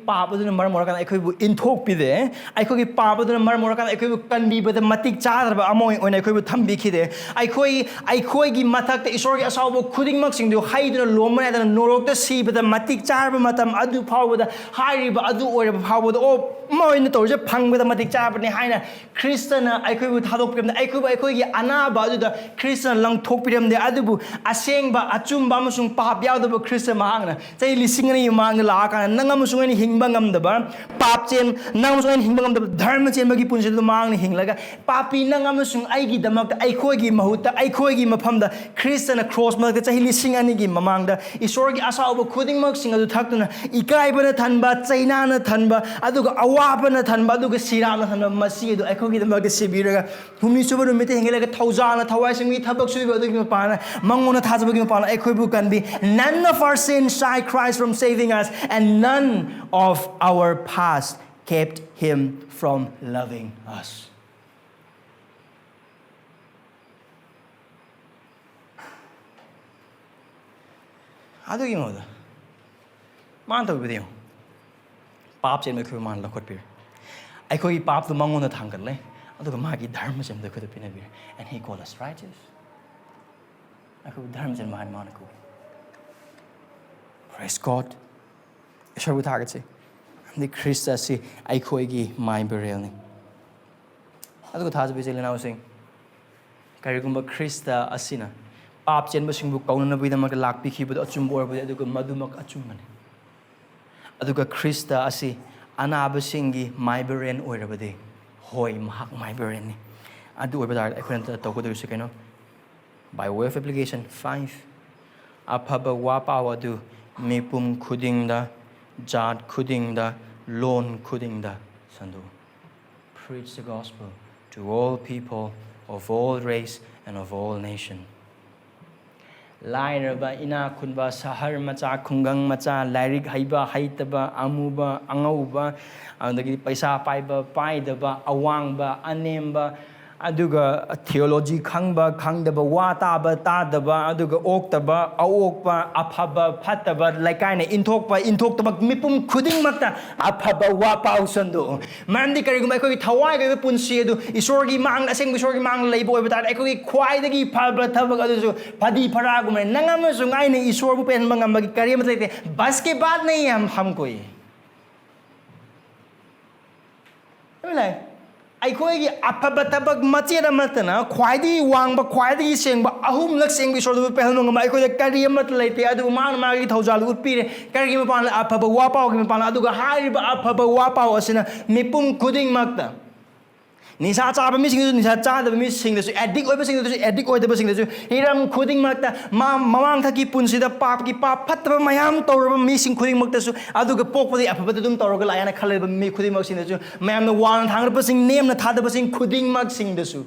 pop with the Marmorakan, I could in talk be there. I could pop with the Marmorakan, I could can be with the Matic Char, but Amoy when I could Tambiki there. I could give Matak the Isorgi Asabo, couldn't muxing to hide the Loma and Norok the sea, but the Matic Char, Matam, Adu power with the high river, Adu or power with all more in the Toja, Pang with the Matic Char, but behind Christian, I could with Hadopim, I could Anaba, the Christian long topium, the Adubu, Asengba, Achum Bamusung, Pap Yadabo, Christian Mahana. Singing among the Laka and Nangamusun Hingbangam the bar, Papchin, Namusun Hingbangam the Dharmachin Magipun the Mang Hinglaga, Papi Nangamusung Aigi the Mak, Aikogi Mahuta, Aikogi Mapamda, Christian across Mark, the Tahili sing anigi Mamanga, Isorgi Asaba, Kudding Muxing of the Takuna, Ikaibana Tanba, Zainana Tanba, Aduga Awapana Tanba, Duga Sirana Tanba, Masi, Aikogi the Maga Sibira, whom you super meeting like a Tauzana, Tawasing me, Tabak Pana, Mangona Tazabagin Pana, Aikobu can be none of our sins shy Christ from saving us, and none of our past kept him from loving us. How do you know that? Man to with you. Pop said, "Make you man look at beer." I call you Pop the Mong on the Tangle. I took a Maggie Dharmas and the could have been a beer, and he called us righteous. I call Dharmas in my monaco. Praise God. Shall we target say? The Khrista say, Ikoigi, maibarenni. I took a task basically now saying, Karigumba Khrista asina. Pap Chen Basing book, Kauna with the lakpa, but Achumbo with the Madumak Achumani. I took a Khrista asi, Anabasingi, maibarenni or a day. Hoi, Mahak, maibarenni. I do about that. I couldn't talk with you, by way of application, 5. Apaba wapa do. Mipum kudingda, jad kudingda, lon kudingda, sandu. Preach the gospel to all people of all race and of all nation. Lairaba ina kunba sahar macha kungang macha lairik haiba haitaba amuba angauba andagi paisa paiba paidaba awangba anemba aduga theology khangba khangdaba wa taba tadaba aduga oktaba aokpa aphaba phataba laikai intokpa mipum khuding makta aphaba wa pausandu mandi kariguma ekoi thawai ga punsi adu isorgi mang aseng isorgi mang leibo bata ekoi khwai dagi phaba thabak adu phadi phara gum nangam sungai ne isor bu pen mangam gi kari matlete bas ke baad nahi हमको ये ꯑꯩꯈꯣꯏꯒꯤ ꯑꯐꯕ ꯊꯕꯛ ꯃꯆꯦꯠ ꯑꯃꯠꯇꯅ ꯈ꯭ꯋꯥꯏꯗꯒꯤ ꯋꯥꯡꯕ ꯈ꯭ꯋꯥꯏꯗꯒꯤ ꯁꯦꯡꯕ ꯑꯍꯨꯝꯂꯛ ꯁꯦꯡꯕ ꯏꯁꯣꯔꯗꯨꯕꯨ ꯄꯦꯜꯍꯟꯕ ꯉꯝꯕ ꯑꯩꯈꯣꯏꯗ ꯀꯔꯤ ꯑꯃꯠꯇ ꯂꯩꯇꯦ ꯑꯗꯨꯕꯨ ꯃꯥꯅ ꯃꯥꯒꯤ ꯊꯧꯖꯥꯜ ꯎꯠꯄꯤꯔꯦ ꯀꯔꯤꯒꯤ ꯃꯄꯥꯟꯗ ꯑꯐꯕ ꯋꯥ ꯄꯥꯎꯒꯤ ꯃꯄꯥꯟꯗ ꯑꯗꯨꯒ ꯍꯥꯏꯔꯤꯕ ꯑꯐꯕ ꯋꯥ ꯄꯥꯎ ꯑꯁꯤꯅ ꯃꯤꯄꯨꯝ ꯈꯨꯗꯤꯡꯃꯛꯇ निशा चाबा मिसिंग निशा चादबा मिसिंगदसु एडिक ओइबसिंगदसु एडिक ओइदबसिंगदसु हिरम खुदिंगमक्ता ममांग थकी पुनसिदा पापकी पाप फत्तबा मयाम तौरबा मिसिंग खुदिंगमक्तसु अदुगा पोकपदि अफबद दुम तौरगा लायना खलेबा मि खुदिंगमक्सिंगदसु मयामना वान थांगरबसिंग नेमना थादबसिंग खुदिंगमक्सिंगदसु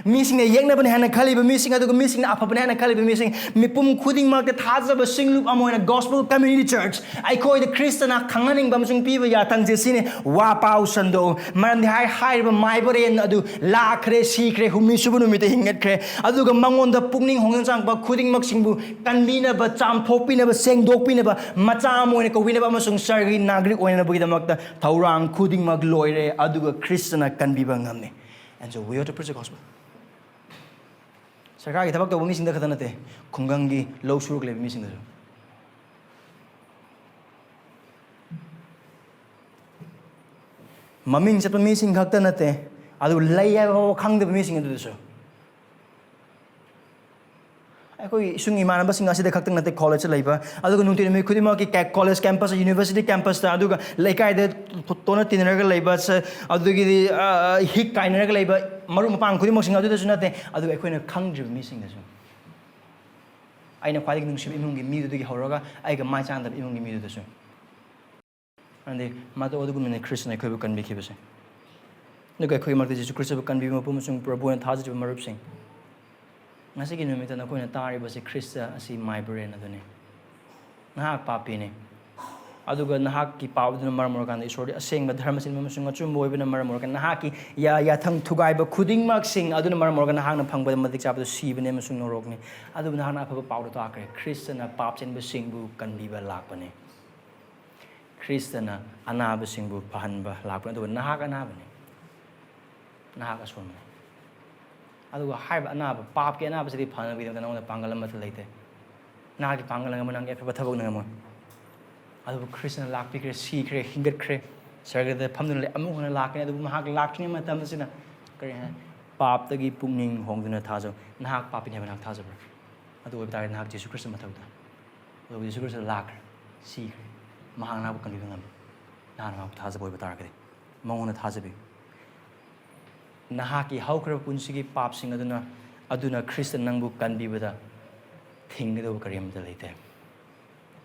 ꯃꯤꯁꯤꯡꯅ ꯌꯦꯛꯅꯕꯅꯤ ꯍꯥꯏꯅ ꯈꯜꯂꯤꯕ ꯃꯤꯁꯤꯡ ꯑꯗꯨꯒ ꯃꯤꯁꯤꯡꯅ ꯑꯐꯕꯅꯤ ꯍꯥꯏꯅ ꯈꯜꯂꯤꯕ ꯃꯤꯁꯤꯡ ꯃꯤꯄꯨꯝ ꯈꯨꯗꯤꯡꯃꯛꯇ ꯊꯥꯖꯕ ꯁꯤꯡꯂꯨꯞ ꯑꯃ ꯑꯣꯏꯅ ꯒꯣꯁꯄꯦꯜ ꯀꯝꯃ꯭ꯌꯨꯅꯤꯇꯤ ꯆꯔꯆ ꯑꯩꯈꯣꯏꯗ ꯈ꯭ꯔꯤꯁꯇꯅ ꯈꯪꯍꯟꯅꯤꯡꯕ ꯑꯃꯁꯨꯡ ꯄꯤꯕ ꯌꯥꯊꯪꯁꯦ ꯁꯤꯅꯤ ꯋꯥ ꯄꯥꯎ ꯁꯟꯗꯣꯛꯎ ꯃꯔꯝꯗꯤ ꯍꯥꯏꯔꯤꯕ ꯃꯥꯏꯕꯔꯦꯟ ꯑꯗꯨ ꯂꯥꯛꯈ꯭ꯔꯦ ꯁꯤꯈ꯭ꯔꯦ ꯍꯨꯝꯅꯤ ꯁꯨꯕ ꯅꯨꯃꯤꯠꯇ ꯍꯤꯡꯒꯠꯈ꯭ꯔꯦ ꯑꯗꯨꯒ ꯃꯉꯣꯟꯗ ꯄꯨꯛꯅꯤꯡ ꯍꯣꯡꯗꯣꯛ ꯆꯥꯡꯕ ꯈꯨꯗꯤꯡꯃꯛꯁꯤꯡꯕꯨ ꯀꯟꯕꯤꯅꯕ ꯆꯥꯝꯊꯣꯛꯄꯤꯅꯕ ꯁꯦꯡꯗꯣꯛꯄꯤꯅꯕ ꯃꯆꯥ ꯑꯃ ꯑꯣꯏꯅ ꯀꯧꯕꯤꯅꯕ ꯑꯃꯁꯨꯡ ꯁꯔꯒꯤ ꯅꯥꯒꯔꯤꯛ ꯑꯣꯏꯅꯕꯒꯤꯗꯃꯛꯇ ꯊꯧꯔꯥꯡ ꯈꯨꯗꯤꯡꯃꯛ ꯂꯣꯏꯔꯦ ꯑꯗꯨꯒ ꯈ꯭ꯔꯤꯁꯇꯅ ꯀꯟꯕꯤꯕ ꯉꯝꯃꯤ and so we have to preach the gospel सरकारगी थबक तौब मिसिंग खत नते खुंगंगी लौ सुरुक लेब मिसिंग दसु ममिंग चप मिसिंग खत नते अदु लई हाइबा खंगदब मिसिंग अदु दसु अखोई सुंग इमानबसिंग असिदा खत नते कॉलेज लैबा अदुग नुंति मी खुदिमा की कॉलेज कैंपस यूनिवर्सिटी कैंपस ता अदुग लेकाइदे तोना तिनरग लैबा अदुगी हिक काइनरग लैबा मरु मपांग खुदिमसिंग अदु दसु नते अदुग अखोइना खंगद्रिब मिसिंग दसु आइना ख्वाइदि नुंसिब इमुंगी मिदुदगी हौरगा आइगा माइ चांदब इमुंगी मिदु दसु अंदे मातो अदुगु मिने क्रिस्टियन अखोइबु कनबिखिबसे नुग अखोइ मर्ति जिसु क्रिस्टबु कनबिबु मपुमसुंग प्रभुना थाजिब मरुपसिंग ngasigi numita na koina taribasi Khrista asi maibarenni adune nahak pappi ne aduga nahak ki pawduna maramor kan isori asengba dharma sin mamusung achum boibna maramor kan nahak ki yathang thugaiba khudingmak sing aduna maramor kan nahak na phangba madik chapdu sibane masung norokni adu nahak na phaba pawdu takre Khrista na pap chenba singbu kanbiba lakpane Khrista na anaba singbu pahanba lakpane adu nahak anabane nahak asonma अदुगा हाइब अनाब पाप के अनाब से फाना भी दंगना उन पांगल मत लेते ना की पांगल नंग मनंग एफ बथबग नंग म अदु क्रिस्टियन लाक पिक्रे सी क्रे हिंगत क्रे सरगद फमदुन ले अमु होना लाकने अदु महाक लाकने मतम सिना करे है पाप तगी पुंगनिंग होंगदुना थाजो नाक पापिने बनाक थाजो अदु ओबताय नाक जिसु क्रिस्ट मथौदा अदु जिसु क्रिस्ट लाक सी महाक नाबु कनिबं ngam नान माबु थाजो ओबतार करे मौना थाजबि nahaki haukra punsigi papsing aduna Christian nangbu kanbibada thingdo karimda leite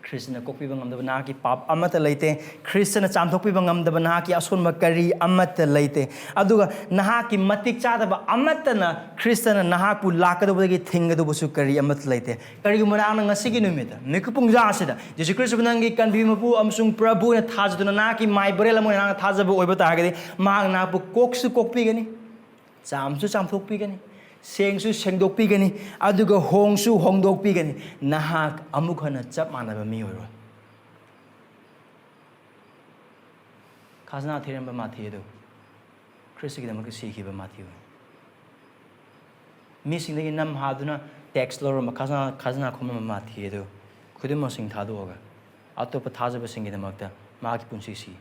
Christian kokpiba ngamdaba nahaki pap amata leite Christian chamthokpiba ngamdaba nahaki asunma kari amata leite aduga nahaki matik chadaba amata na Christian nahaku lakadobagi thingdo busu kari amata leite kari gumana ngasigi numita nikupungja asida Jisu Khrista nangi kanbimapu amsung prabhu na thajaduna nahaki maibarela mo na thajabu oibata agadi mahang napu koksu kokpigani चामसु चामथोकपिगनि सेंसु सेंदोकपिगनि अदुगा होंसु होंदोकपिगनि नहाक अमुखना चप मानबा मी ओरो खाजना theorem माथेदो Christian दमक सिखिबा माथियो मिसिंदगी नम हादुना tax लोर मखाजना खाजना खोम माथेदो खुदिम सिंग थादोगा अतोप थाजबा सिंग दमकता माकी पुंसी सी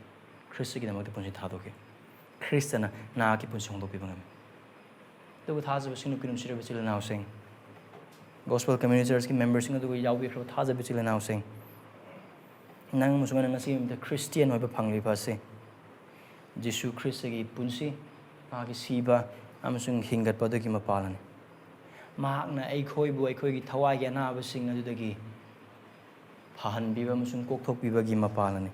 Christian दमक पुंसी थादोके Christian नाकी पुंसी होंदोकपिबा तो थाजब सिंग किनुम सिरब चिलनाव सिंग gospel community church ki members sing adu yawi khro thajab chilanaw sing nang musungana ngasi the Christian hoiba phangli ba se Jisu Khrista gi punsi ma gi siba amasung hingat pa dagi mapalan mahak na ai khoi bu ai khoi gi thawai gi na ba sing adu dagi phahan bi ba amasung kokthok bi ba gi mapalan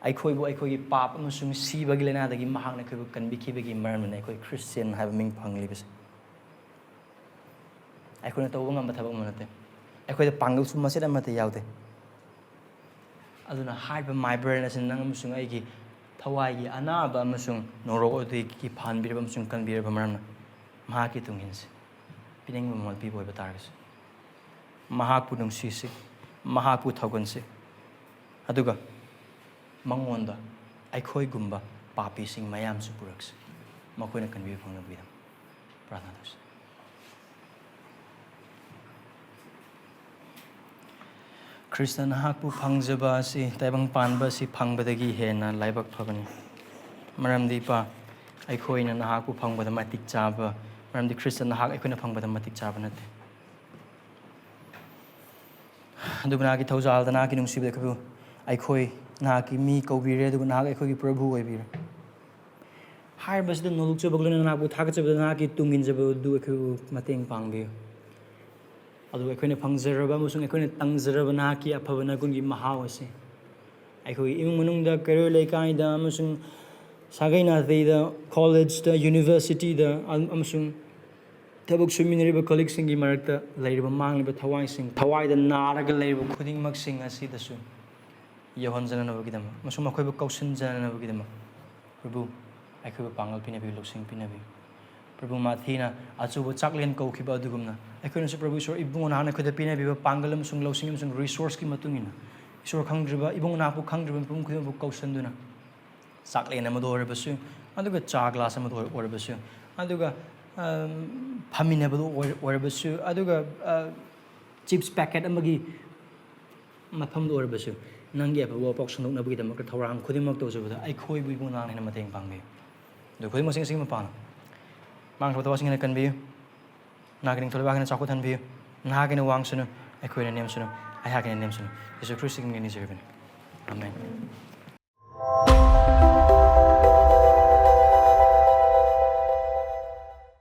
ai khoi bu ai khoi gi pap amasung siba gi lena dagi mahak na khoi bu kan bi ki ba gi maram na ai khoi Christian have ming phangli ba ai khoi na tawang ngam thabak manate ai khoi da pangal su maset amate yaude aduna hard ba maibarenni sin nang amasung ai gi thawai gi anaba amasung norok odi ki phan bi ba amasung kan bi ba maram na maha ki tungin se pining mo mal pi boy ba targas maha pu nung si se maha pu thogon se aduga mangonda ai khoi gumba papi sing mayam su puraks makoi na kan bi phang na bi dam prarthana dos Christian hakpu phangjaba si taibang panba si phangbadagi hena laibak phabani maramdi pa aikhoi na hakpu phangbada matik chaba maramdi Christian hak aikoi na phangbada matik chaba nate adubna gi thojal da na ki nungsibda khabu aikhoi na ki mi kobire adu na aikoi gi prabhu oibire har basda noluk chobaglona na bu thak chabda na ki tungin jaba du akhu mateng pangbi adu aikoi na phangjaraba musung aikoi na tangjaraba na ki aphabana gungi mahau ase aikoi imung manung da kare leikai da musung sagai na da college da university da amusung ꯊꯕꯛ ꯁꯨꯃꯤꯟꯅꯔꯤꯕ ꯀꯣꯂꯤꯛꯁꯤꯡꯒꯤ ꯃꯔꯛꯇ ꯂꯩꯔꯤꯕ ꯃꯥꯡꯂꯤꯕ ꯊꯋꯥꯏꯁꯤꯡ ꯊꯋꯥꯏꯗ ꯅꯥꯔꯒ ꯂꯩꯔꯤꯕ ꯈꯨꯗꯤꯡꯃꯛꯁꯤꯡ ꯑꯁꯤꯗꯁꯨ ꯌꯧꯍꯟꯖꯅꯅꯕꯒꯤꯗꯃꯛ ꯑꯃꯁꯨꯡ ꯃꯈꯣꯏꯕꯨ ꯀꯧꯁꯤꯟꯖꯅꯅꯕꯒꯤꯗꯃꯛ ꯄ꯭ꯔꯚꯨ ꯑꯩꯈꯣꯏꯕꯨ ꯄꯥꯡꯒꯜ ꯄꯤꯅꯕꯤꯌꯨ ꯂꯧꯁꯤꯡ ꯄꯤꯅꯕꯤꯌꯨ ꯄ꯭ꯔꯚꯨ ꯃꯥꯊꯤꯅ ꯑꯆꯧꯕ ꯆꯥꯛꯂꯦꯟ ꯀꯧꯈꯤꯕ ꯑꯗꯨꯒꯨꯝꯅ ꯑꯩꯈꯣꯏꯅꯁꯨ ꯄ꯭ꯔꯚꯨ ꯏꯁꯣꯔ ꯏꯕꯨꯡ ꯅꯍꯥꯛꯅ ꯑꯩꯈꯣꯏꯗ ꯄꯤꯅꯕꯤꯕ ꯄꯥꯡꯒꯜ ꯑꯃꯁꯨꯡ ꯂꯧꯁꯤꯡ ꯑꯃꯁꯨꯡ ꯔꯤꯁꯣꯔꯁꯀꯤ ꯃꯇꯨꯡ ꯏꯟꯅ ꯏꯁꯣꯔ ꯈꯪꯗ꯭ꯔꯤꯕ ꯏꯕꯨꯡ ꯅꯍꯥꯛꯄꯨ ꯈꯪꯗ꯭ꯔꯤꯕ ꯃꯤꯄꯨꯝ ꯈꯨꯗꯤꯡꯃꯛꯄꯨ ꯀꯧꯁꯤꯟꯗꯨꯅ ꯆꯥꯛꯂꯦꯟ ꯑꯃꯗ ꯑꯣꯏꯔꯕꯁꯨ ꯑꯗꯨꯒ ꯆꯥ ꯒ꯭ꯂꯥꯁ ꯑꯃꯗ ꯑꯣꯏꯔꯕꯁु ꯑꯗꯨꯒ ꯐꯝꯃꯤꯟꯅꯕꯗ ꯑꯣꯏꯔꯕꯁꯨ ꯑꯗꯨꯒ ꯆꯤꯞꯁ ꯄꯦꯀꯦꯠ ꯑꯃꯒꯤ ꯃꯐꯝꯗ ꯑꯣꯏꯔꯕꯁꯨ ꯅꯪꯒꯤ ꯑꯐꯕ ꯋꯥꯄꯥꯎ ꯁꯟꯗꯣꯛꯅꯕꯒꯤꯗꯃꯛꯇ ꯊꯧꯔꯥꯡ ꯈꯨꯗꯤꯡꯃꯛ ꯇꯧꯖꯕꯗ ꯑꯩꯈꯣꯏꯕꯨ ꯏꯕꯨꯡ ꯅꯍꯥꯛꯅ ꯍꯦꯟꯅ ꯃꯇꯦꯡ ꯄꯥꯡꯕꯤꯌꯨ ꯑꯗꯨ ꯈꯨꯗꯤꯡꯃꯛꯁꯤꯡ ꯑꯁꯤꯒꯤ ꯃꯄꯥꯟꯅ ꯃꯥꯡꯈ꯭ꯔꯕ ꯊꯕꯛꯁꯤꯡ ꯍꯦꯟꯅ ꯀꯟꯕꯤꯌꯨ ꯅꯍꯥꯛꯀꯤ ꯅꯤꯡꯊꯧ ꯂꯩꯕꯥꯛ ꯍꯦꯟꯅ ꯆꯥꯎꯈꯠꯍꯟꯕꯤꯌꯨ ꯅꯍꯥꯛꯀꯤꯅ ꯋꯥꯡꯁꯅꯨ ꯑꯩꯈꯣꯏꯅ ꯅꯦꯝꯁꯅꯨ ꯑꯩꯍꯥꯛꯀꯤꯅ ꯅꯦꯝꯁꯅꯨ ꯌꯤꯁꯨ ꯈ꯭ꯔꯤꯁꯇꯒꯤ ꯃꯤꯡꯗ ꯅꯤꯖꯔꯕꯅꯤ ꯑꯥꯃꯦꯟ